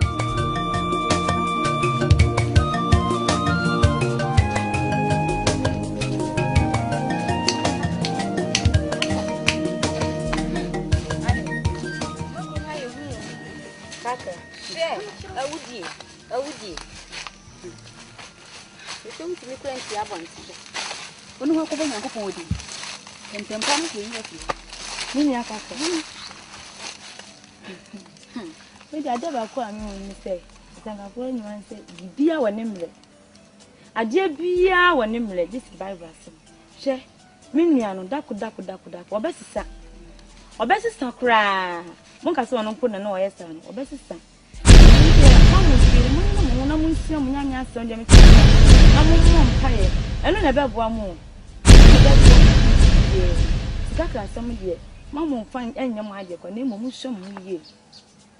Onu ko ba nyanko pon odi. Tempa mo ko yi afi. Ni aka ka. We da da ba ko ami won say. Tanga ko ni wan say Dibia woni mle. Ade bia woni mle this Bible asem. Hwe me nua no dako. Obesisa. Obesisa kra. Mon ka se wono mpo na oyesa no. Obesisa. Mo na mo nsia mo nyanya asem de me. Amu mpaye. Eno na be boa mo. Kaka asem de. Mamu fan enya mo ade kwa na mo hwem mu ye.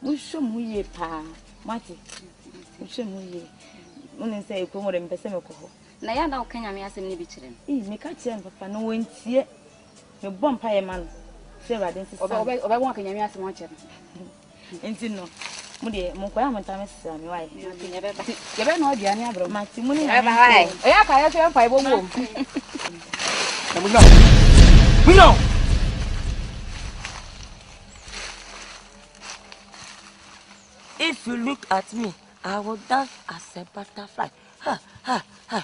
Mo hwem mu ye pa. Mati. Mo hwem mu ye. Unen say ko mo de mpese me ko ho. Na ya na okanya me asem ni bi kire. Me ka kire papa no wontie. Me bom pa ye man. Say radin sister. Obe won kanya me asem o kire. Enti no. Mo de mo ko ya mo ta me sisa me wai. Ye be no aduane abro. Mati mo ni na. Wai. E ya ka ya se mpa e bo wo. No. If you look at me, I will dance as a butterfly. Ha, ha, ha.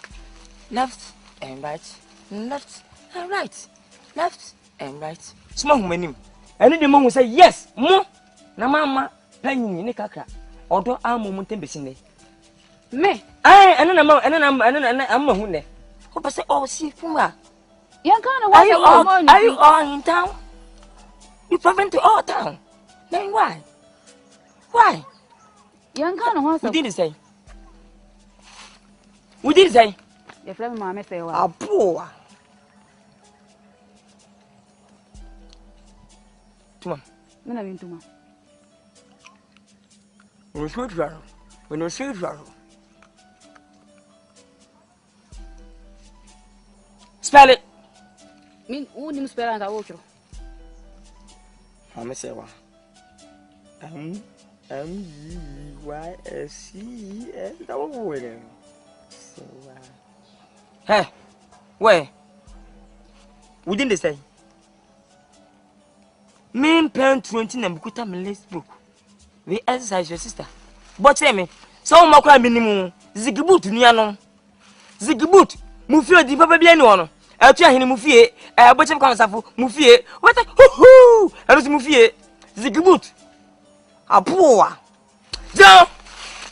Left and right. Left and right. Left and right. Small woman. And then the mom will say, yes, mo. Na mama, penny, ni kaka. Although I'm momentum besine. Me? And then I'm a hune. Hope I say, oh, see, Puma. Are you all in town? You prevent to all town. Then why? Why? We didn't say. We didn't say. Your friend mamma say, "Ah, poor." Tuma. Nana bin tuma. When you see it, spell it. Min who nim spell and I watch you. I'm say what? M-U-Y-S-E-N. Hey, where? We didn't say. Main pen 20 and Bukuta Malay's book. We exercise your sister. But tell me, so much minimum. Zigibut, Niano. Zigibut, Mufio di Papa Biano. I'll tell him Mufie, a butcher comes up Mufie. What a hoo! I was Mufie. Zigibut. A poor. Down.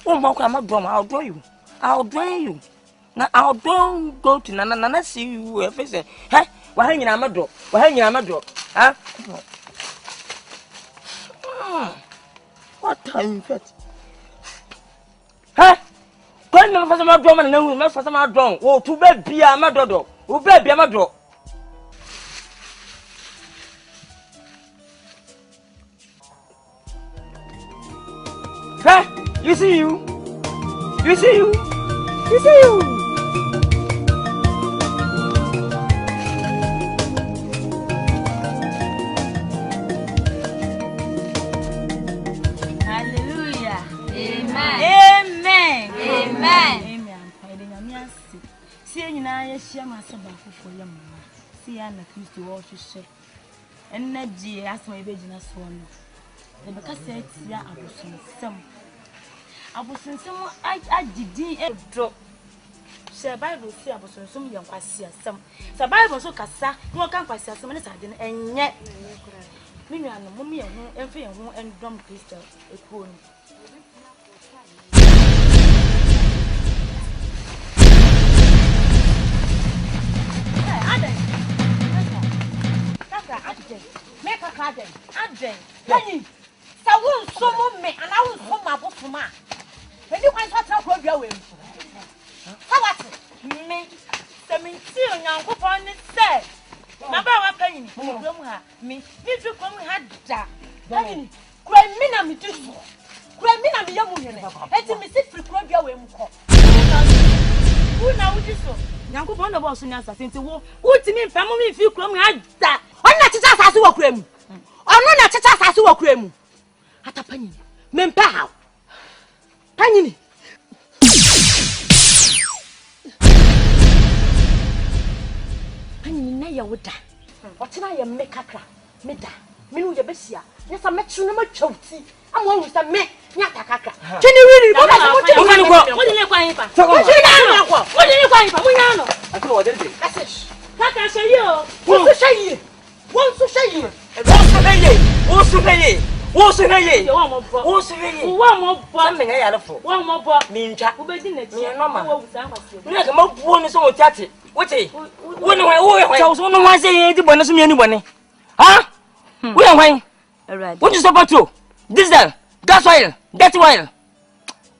Oh, my God, I'll draw you. I'll drain you. Now, I'll don't go to Nana, see you a face. Hey, we're hanging on my door. We're hanging on my door. Huh? What time is it? Huh? When my father, my drum, and then my father, my drum. Oh, to bed, be a mother. Oh, baby, a mother. Huh? You see you? You see you? You see you? Hallelujah. Amen. Amen. Amen. Amen. ya shia ma se ba fofo ya mama si ya na Kristo wo hwehwe enna die asema ebe gina so no de be ka se tia abosonsem agidi edro se Bible si abosonsem ye nkwasi asem se Bible so kasa no kan kwasi asem ne sade no enye me nua no mo me ye ho emfe ye ho endom Kristo ekuo no Adren. Penny. Sa won so mo me and I won so ma bofuma. Eni kwan so tra ko bia we. Sa what? Me. Se me ti onyankopon ni se. Na ba wa penny. Mo krom ha. Me tu krom ha da. Penny. Kura mi na mi tu so. Kura mi na mi yamu hene. Eti me si free ko bia we mu ko. Una wuti so. Nyankopon na bo so ni asase nti wo. Utimi mpa mo mi fi krom ha da. Ona chicha asase wo kura mu. Ono na chicha asase wo kura mu. Ata panyi. Mempa ha. Panyi. Panyi na ya woda. Otina ya me kakra. Me da. Me no ye besia. Nyesa me tru no matwauti. Amo hu sa me nyata kakra. Kini wiri bo na mo ti mo kan ko. Wo di ne kwan pa. Wo di ne kwan. Wo di ne kwan pa. Mo nya no. Akọ wo de de. Asesh. Kaka sheyi o. Wo sheyi. Wọ́n tún ṣe yìí. Wọ́n sún fẹ́yẹ. Wọ́n sún fẹ́yẹ. Sẹ́mi ń yà lọ́fọ̀. Mi ń twa. Mi ń nọ́ọ̀mà. Mi yà kí n bá bu ọ́nù sọ́wọ́ tíátì. Wọ́n ti. Wọ́n ní wọ́n yẹ wọ́n. Sọ́wọ́n ní wọ́n ṣe yẹn ti bọ̀ ní sọ́mi ẹni bọ̀ ni. Wọ́n yẹ wọ́n. Wọ́n ti sọ petrol, diesel, gas oil, dirty oil.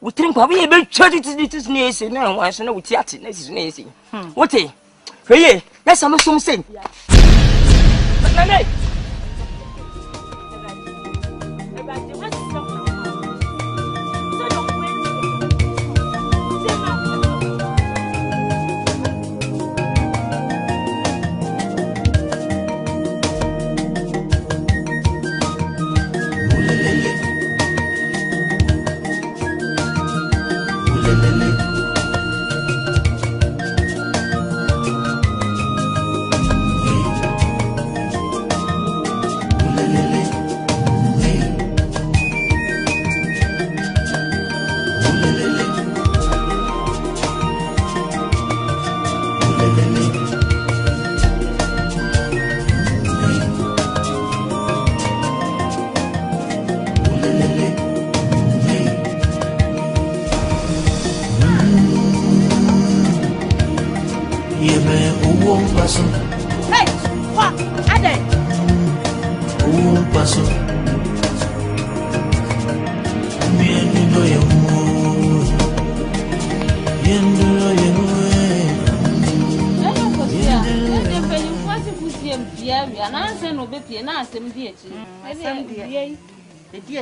Wọ́n ti nkwa wọ́n yẹ bẹ́ẹ̀ twẹ́ títí ní èsì náà wọ́n aṣọ náà wọ́n tíátì náà èsì náà èsì. Wọ́n ti. Fẹ́yẹ yẹ sàmú sọ́mu sẹ́yìn. Nane.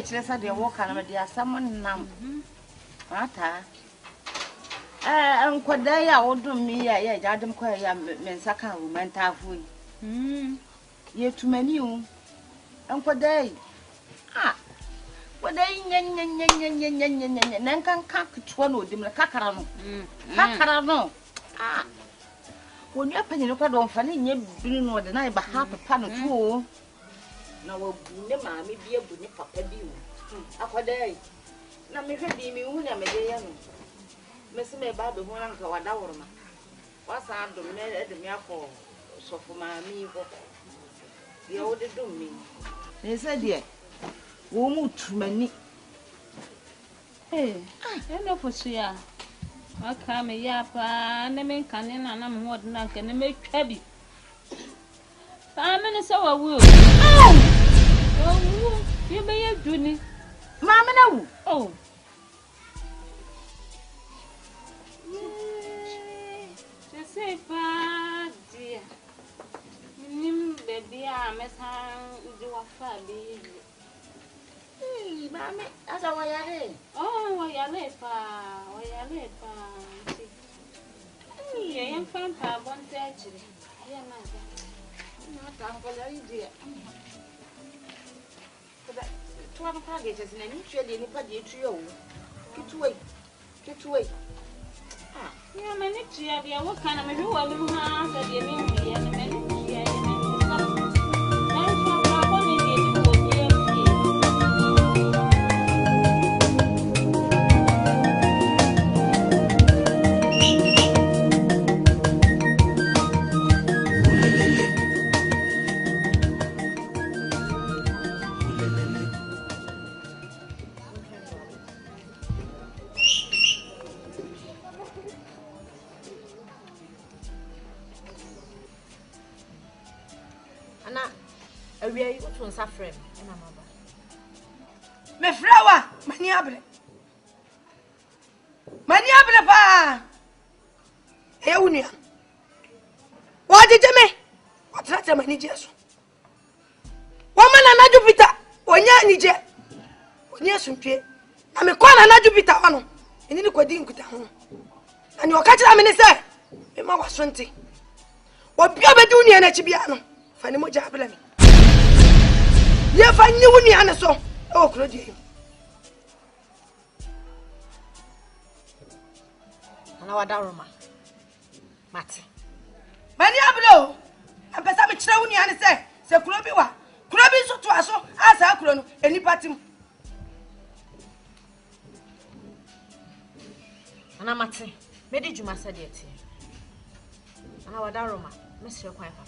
Chilesa de walk and dia someone nam. Ata. Nkwadaya odum mi ya jadem kwa ya mensaka mental fu. Ye too many you. Nkwadai. Kwadai nyen nankan kakutwa no dim na kakara no. Kakara no. Woni apanye no kwado mfane nye binu no de na ba ha papa no to. Na wo ne maami bi ebu ne papa bi wo akwadai na me hwedi mi hu na me de ya no me se me ba be hu na nka wada worma wasa adom na de me akọ sofo maami ko ye wo de dum mi ne se de wo mu tumani eno fosia aka me ya pa ne me nkane na na me hod na nka ne me twa bi pa me ne se wa wu you may have Juni. Mamma, no. Oh, just say, dear. Baby, I miss her. Do a family. Mammy, as a way. Oh, why I live, why I live. I am from one actually. Yeah, not Uncle dear. To have packages and any trade anybody to you. Get away. Yeah, many cheer, dear. What kind of a you are living house at the enemy and many cheer? Frame me flower mani abre pa e unia what did you me what that mani jesu woman na Jupiter onya ni je onya suntwe na me kwa na Jupiter wano eni ni kwadi nkuta ho na ni okachira me ne se me ma wasonte obi obedi unia na chibia no fa ni moja abla me ye fa ni unia na so o krodi ana wadaroma mate mani ablo ampesa me kire unia ne se kuro bi wa kuro bi so to aso asa kuro no eni patim ana mate medi juma sadieti ana wadaroma mesire kwan fa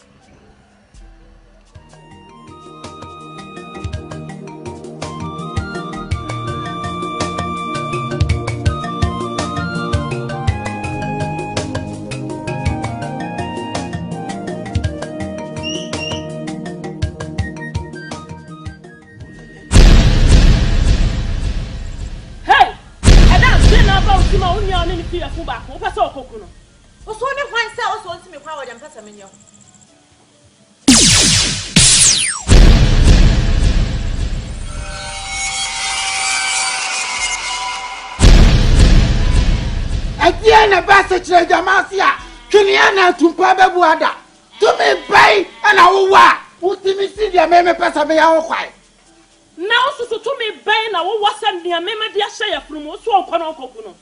Akyere ba Sekyere jamasia Kiniana tumpa bebuada tumi bai ana wowa utimi si dia meme pesa me ya wokwai na osusu tumi bai na wo wasam dia meme dia hye ya frumu so onkwana okokuno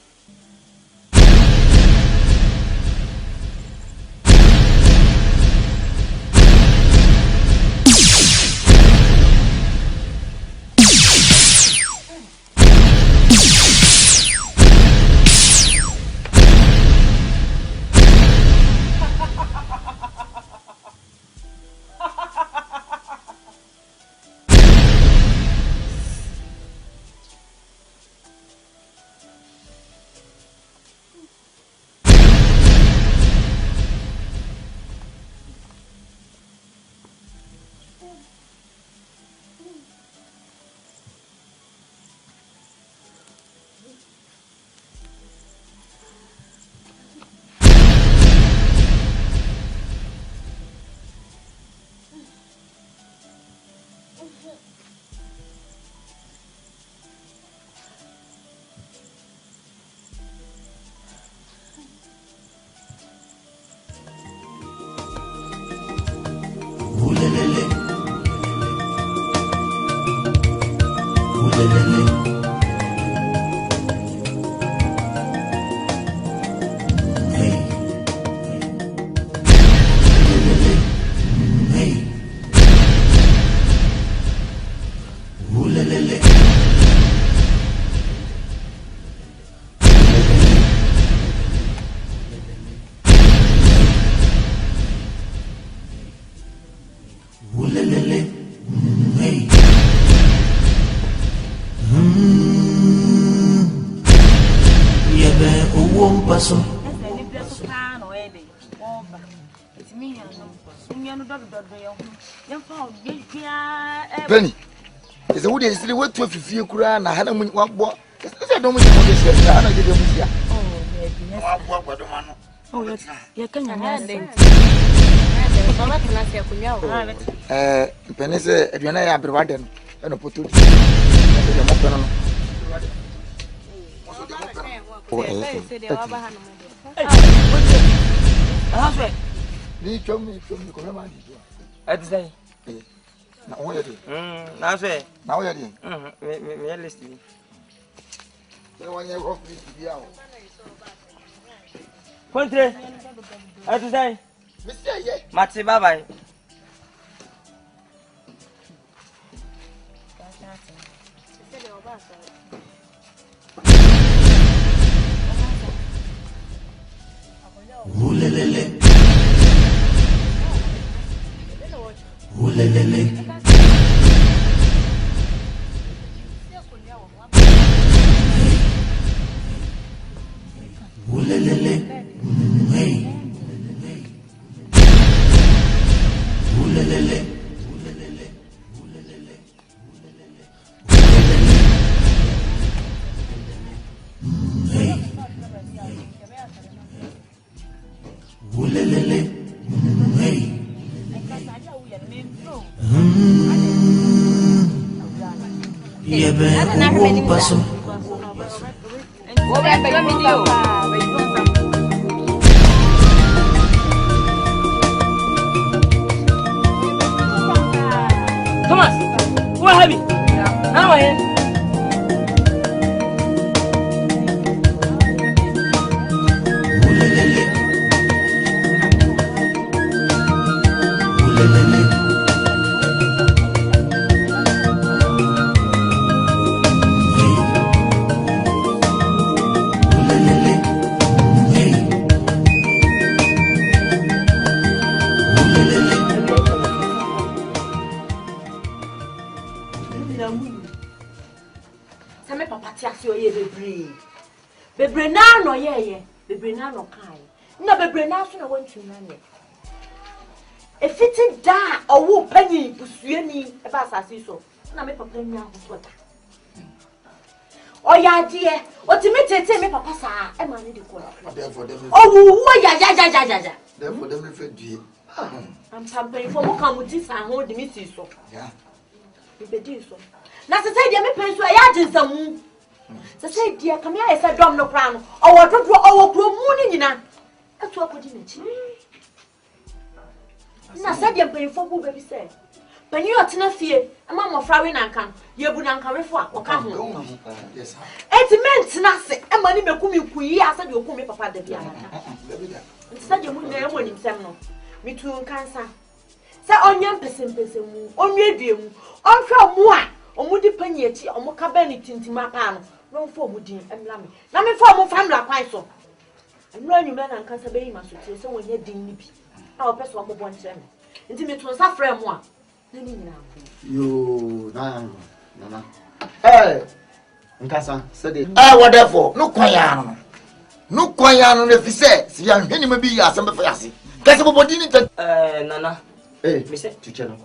Benny, is the wood is the way to fifty kura na hana mun wabo. Is that don't mean this year? I don't give you much. Oh, yes. You can have Penese, Adriana, I have provided an opportunity. Now, me listening. Contre. Atuzai. Monsieur ye. Mati bye bye. Ulelele. Ulelele. Ulelele. Hey. Ulelele. Ulelele. Hey. Yebe OWUO paso. Thomas, what have you? How are you? Bebre na no ye bebre na no kai na bebre na so na wantu na ne efiti da owo panyi busuani e ba asase so na me papa nwa ho ta oya die otimetete me papa sa e ma ne de ko owu ya therefore dem refer die am pampai fo mo kan muti sa ho de mi si so ya be di so na se sai de me penso ya jinsamu say dear come here I said drum no crown or what or moon in at what put in it. Na said you're paying for who baby said. When you are to fear, a mamma frowning and come, you would not come or come home. Yes, it meant nothing, and money may come you I said you'll come papa the piano. Said you wouldn't know him seminal. Me too Nkansa. Say on young person, on your view, on from moi, or would depend yet on more cabinet into my panel. No form would and lammy. Now me form of family quite so. And when you men and cancer baby must say so when you're dingy. Our person of one chairman. Intimate was a friend one. You Nana. Eh, Nkansa said it. What therefore? No kwayano. No kwayano if he says, see, I'm any maybe as some for us. Cassable body, Nana. Eh, Miss Tuchelo.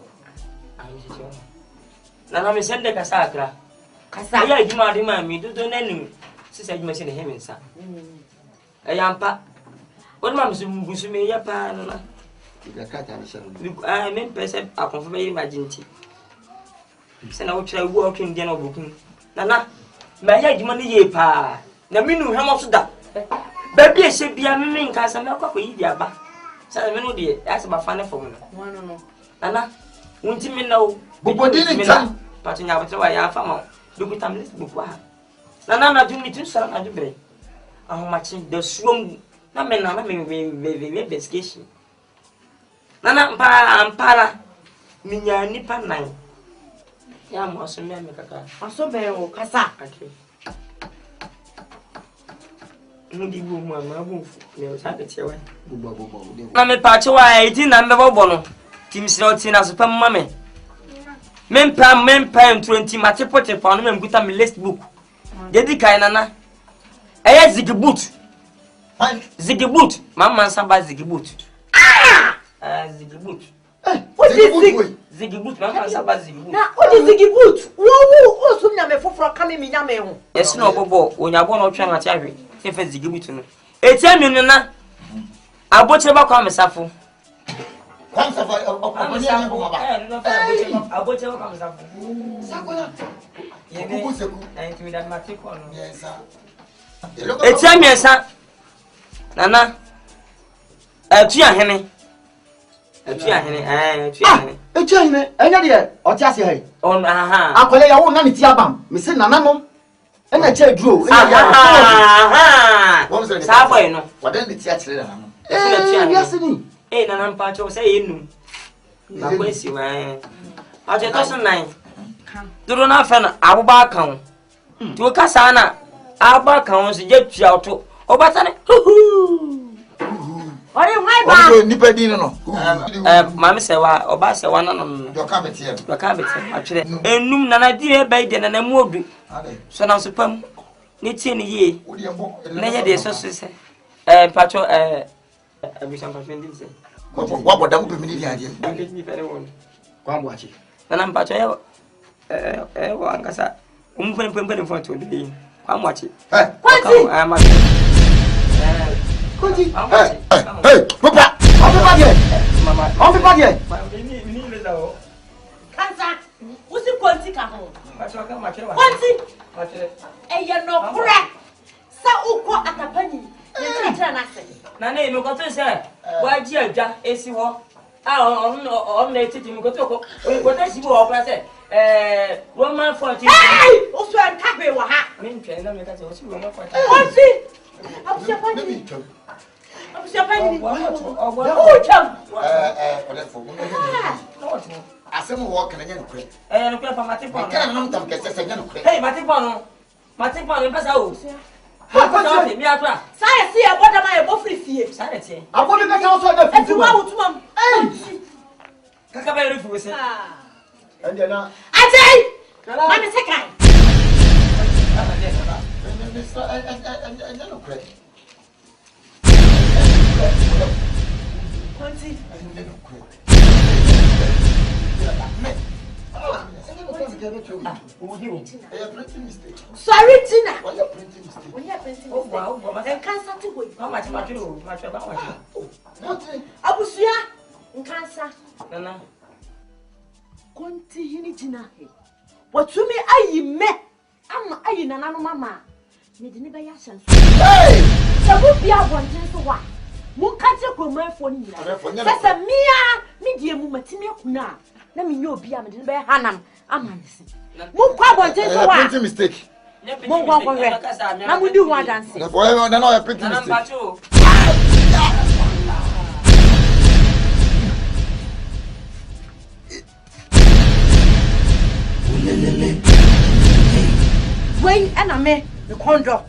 Nana, Miss Sende Casacra. Casaya, you might remind me to do any sister you mentioned him, sir. A young pa. What mamma's Busumi, your pa, Nana? I mean, person, I confirm imagine. Send out try working dinner booking. Nana, my head money ye pa. The minu how much that? Baby, I should be a mean cast and milk for you, ba. Salamino, dear, ask about funny for me. No. Nana, won't you know? But didn't come. But in our way, I found. Look at them, book. Nana, do me too, sir, and break. How much the swim? No, men, Nana, may investigation. Nana, Ampara, Minya Nipa 9. Yam was a man, I saw Bell, Casa. Moody boom, my wolf, never had it away. Mamma Pachoa, 18 and the Bono. Tim Slotin as a pum mammy. Men pam 20 matipote upon him and put on my list book. Dedica Nana. Eh, Ziggy boot, Mamma Samba Ziggy boot. Ziggy boot. What is Ziggy boot, Mamma Samba Ziggy boot. Now, what is Ziggy boot? Whoa, so never for coming in Yamel. Yes, no, Bobo, when you're born or trying to tell me, if it's Ziggy boot. It's a minute. I bought you back on myself. It's a mere son. Nana, a tia henny. A tia henny, a China, or just here. On I'll call your own nanny tiabam, Miss Nanamo, and a chair drew. Sabo no. What then the theatre na. Yes ni. Na na mpacho say enu. Na kwesi wa. Aje to so nan. Duro na fa na abuba kan. Ti o kasa na abuba kan so je tua auto. Obata ne. Ori why ba? Odo nipa din no. Mama se wa oba se wa no. Do ka betie. Do ka betie. Atwere. Enum na na di e ba de na mu odu. So na so pam. Ni tie ni ye. Na ye de so so se. Pacho abisam pacho ndi se. Wa boda ko pemini di ade. Ni fere won. Kwa mwachi. Na mpacho ye wa ngasa. Pem fo to bi. Kwa mwachi. Kwanti. Konti. Hey, papa. On fait Mama. On fait pas bien. Ni le dawo. Kansa. Usi konti ka ho. Pacho ka ma kire wa. Konti. Ma kire. Eye no kure. Sa ukọ atapani. Ye tira na se. Na na emi ko to se. Wa ji aja esi ho. On na titi mi ko to ko. Ko ta si bo o pra se. Roman 14. Hey! Osu en kagbe wa ha. Mi ntwe na mi ka se o si Roman 14. Konti. Abusia pani. Abusia pani. Cham. Olefo. Asem wo kan nya nokre. No kwa pa mate pon. Kan na ntam kese se nya nokre. Hey, mate pon. Mate pon pesa o. Ha pa mi akra. Sai si e boda ma e bo free fie. Sai de tie. Abo bi ka so na E ti wa wutumam. Kaka ba yori fu se. Ande na. Ajay! Mami sekai. Konti. Sorry, Tina. Why you printing mistake? When you are printing mistake. Then Nkansa to go. How much you? Abusia. Nkansa. Nana. Konti hini Tina he. Watumi ayi me. Ama ayi nana no mama. Me de ne be ya hyanso. Hey! Sabu bia bonten so wa. Mu kache kromafo ni nyina. Sese mia me die mu matimi akuna. Na me nye obi a me de ne be hanam amanse. Mu kwa bonten so wa. Printing mistake. Mu kwa kwa re. Na mu di ho adanse. Na for you na printing mistake. Wait, and I me the condor.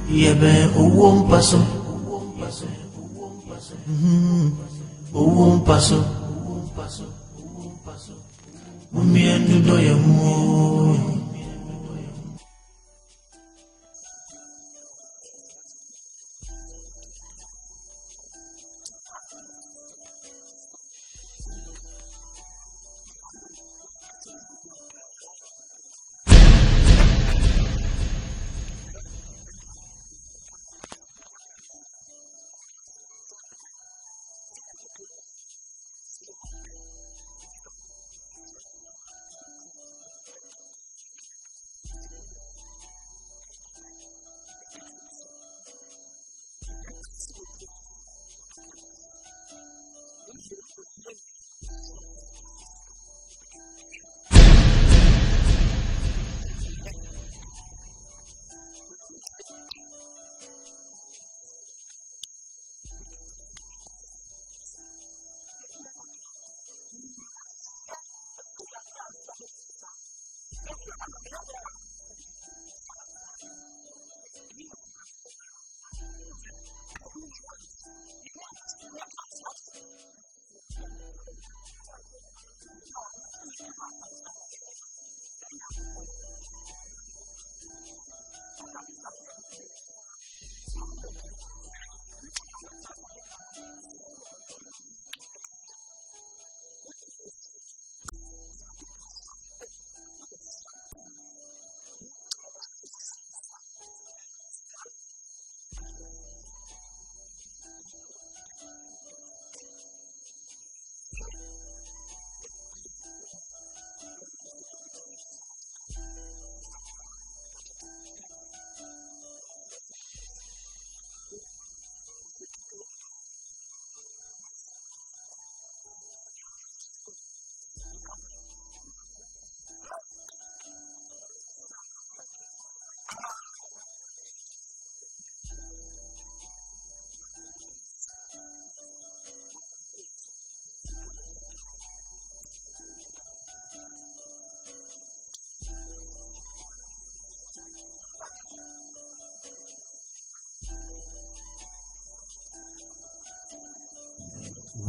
Yebe OWUO MPASO. OWUO MPASO. Mumiendu doye mu.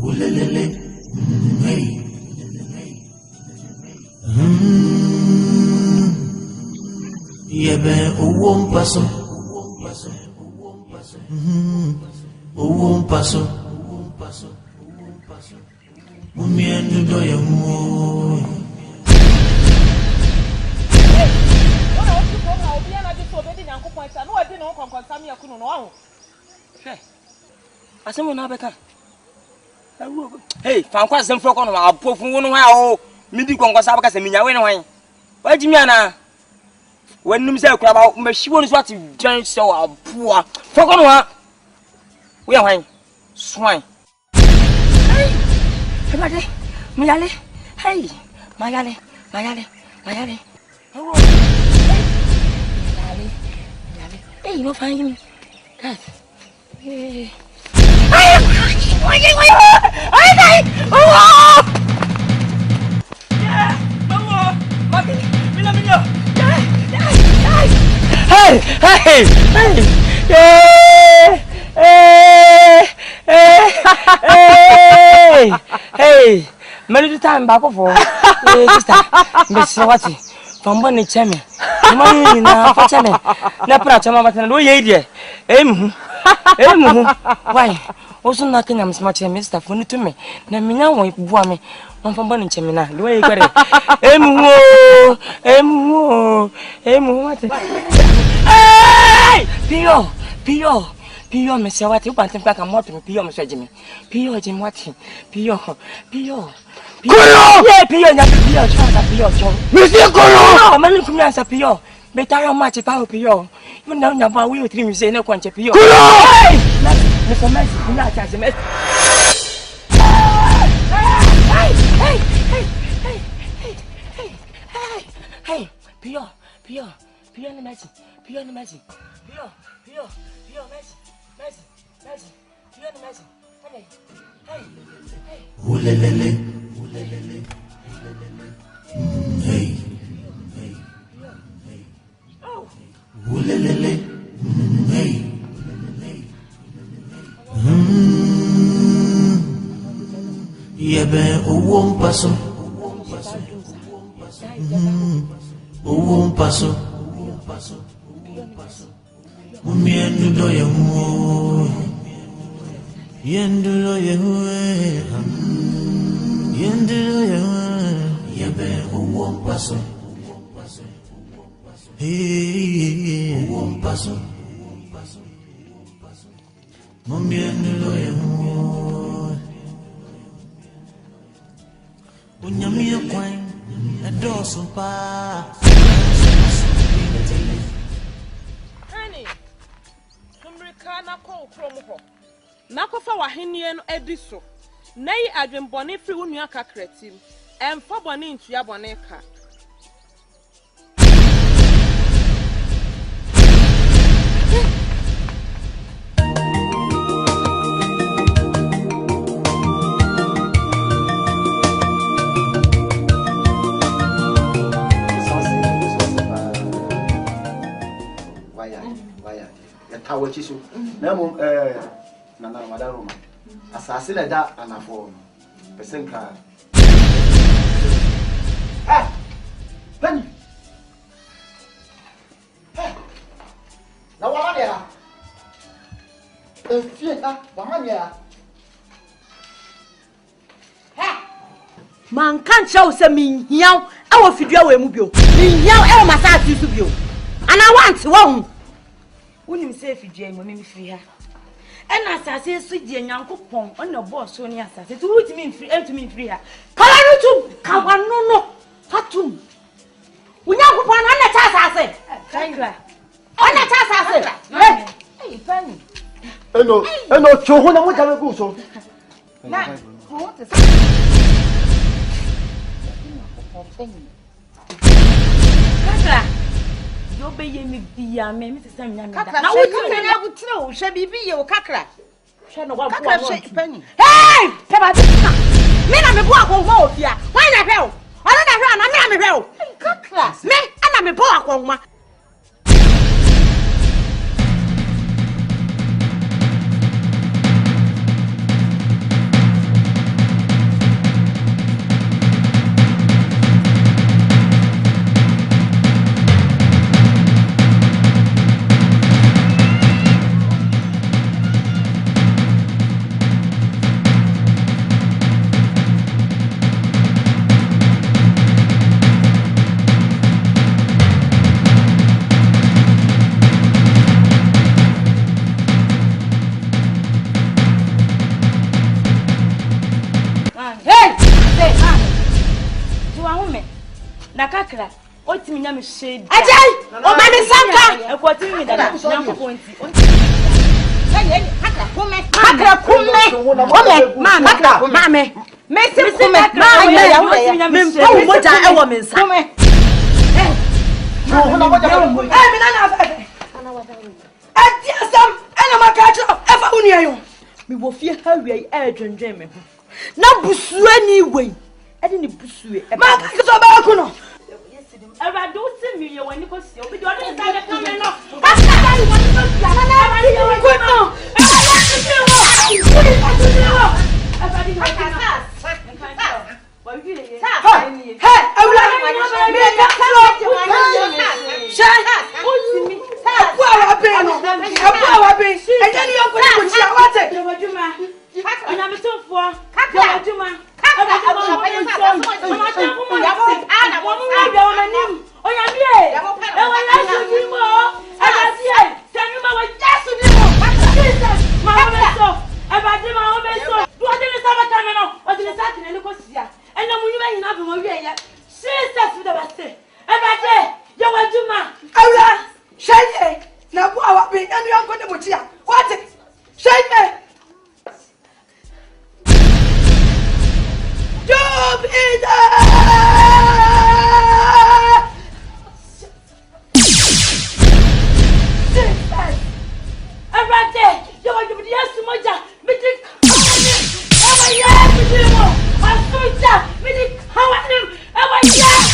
Ulelele, hey. Yebe OWUO MPASO. OWUO MPASO. Mumiendu doye mu. Asemu na beka. Hey, fankwa asem foko no apofu wonu ha o. Midi konkwasa baka se minya we ne hwan. Wajimi ana. Wanum se akura ba mbahiwo no so ati dwan se wa apoa. Foko no ha. We hwan. Swan. Hey! Ebade, mayale. Hey! Mayale. Oh. Mayale. Hey, no find me. God. Hey. Hey, many time back for sister. Miss Wati, from Bonnie Chemi. Money na for Chemi. Napra Chama, but no idea. Why? Also, nothing I'm smart, Mr. Funny to me. Namina won't bore me. I'm from Bonnie Chemina. The way you got it. Pio. Pio, Miss Wati, you want to back a motor, Pio, Mr. Jimmy. Pio, Jim Wati. Pio. Yeah, Pio, Mr. Colo, man, come answer Pio. Better how much about Pio. You know, about we three, you say no quantity Pio. Mr. Messi, not as a mess. Hey, Pio, the Messi, Pio, Messi, Pio, the Messi. Hey. Ulelele. Hey. Ulelele. Hey. Yebe uwom paso. Uwom paso. Umiendu do yehu. Yendu do yehu. Yendu do yehu. Yebe uwom paso. Hey, uwom paso. Umiendu do yehu. Unyamia kwang adoso pa. Honey, Kumrika na ko krom ho. Na ko fa wahenie no edi so. Na yi adwenbone firi wo nua kakratim. Emfa bone ntua bone ka. Tawachisu namo nana madaro asase na da anafo pesenka Penny na wama ya efie na wama ya man kan show se min hiaw e wo fidua we mu bio min hiaw e wo masati su bio ana want wo Unim say fidua mo me firi ha. Ena asase su die nyankopon ona boss so ni asase. Tu wutimi mfiri entumi mfiri ha. Kala no tu kawano no fatum. Unyankopon na cha asase. Kaira. Ona cha asase. Hey, Penny. Eno choho na mo jabe ku so. Na, what is Kakra. Yo be ye mi bia me se sam nya me da. Na wo ti na agutire wo hwe bibi ye wo kakra. Hwe no wa bo wo Penny. Hey, peba bi. Me na me bo akonwa ofia. Wan na hwe o. Ona na hwe na me na me hwe o. Kakra. Me ana me bo akonwa. Kakra, otimi nya me shade. Ajay! O ma me sanka. E ko timi mi da. Nyankopon ti. Kakra kume. Kakra kume. Ome, mame. Me se kume. Mame. Me mpo moja e wo me nsa. Kume. Mi na na fa. Ati asam, ena makacho, e fa uni ayo. Mi wo fie ha wi e dwendwen me ho. Na busu ani wei. E de ni busu e. Ma ka so ba ku no. Eva do se mi ye wani ko si obi do do sa ga ka me no. Pasta da ni wani ko si ana na ni ko no. Eva do se wo. Eva di ma ka. Wa wi ye. Hey, awla me ka kalo. Sha. Otimi. Apu awa be no. Apu awa be. E je ni yonko ni ko chi awate. Waduma. Ina me tofo. Waduma. Yeah!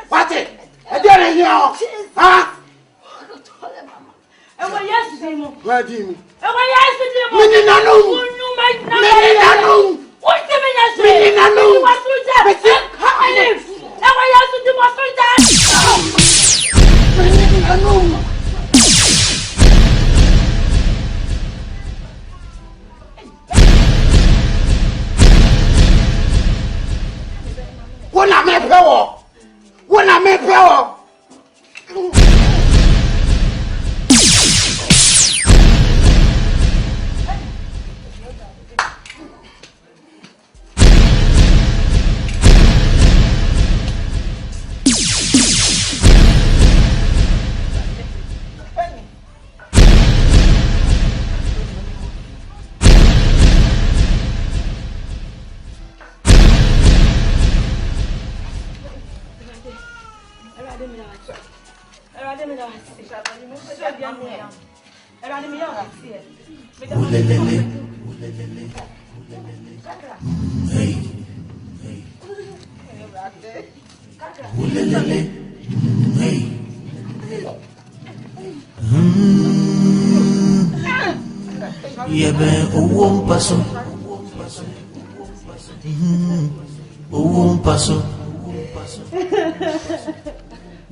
What it? I didn't hear. Huh? And what yes, where do you mean? And what yes, what's the when I make power. Paso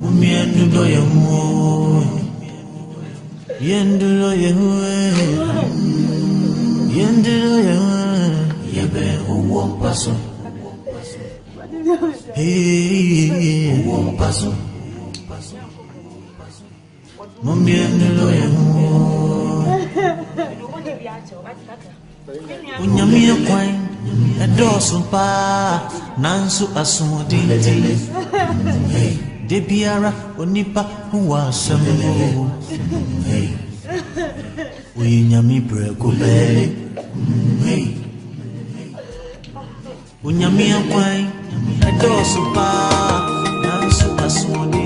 Mumiendu do yehu Yendu do yehu Yendu do yehu Yebe uwo paso Hey uwo paso Mumiendu do yehu Unyamie kwai Edoso pa Nansu asumodi Debiara onipa huwa samu Unyami breko be Unyami akwai Edoso pa Nansu asumodi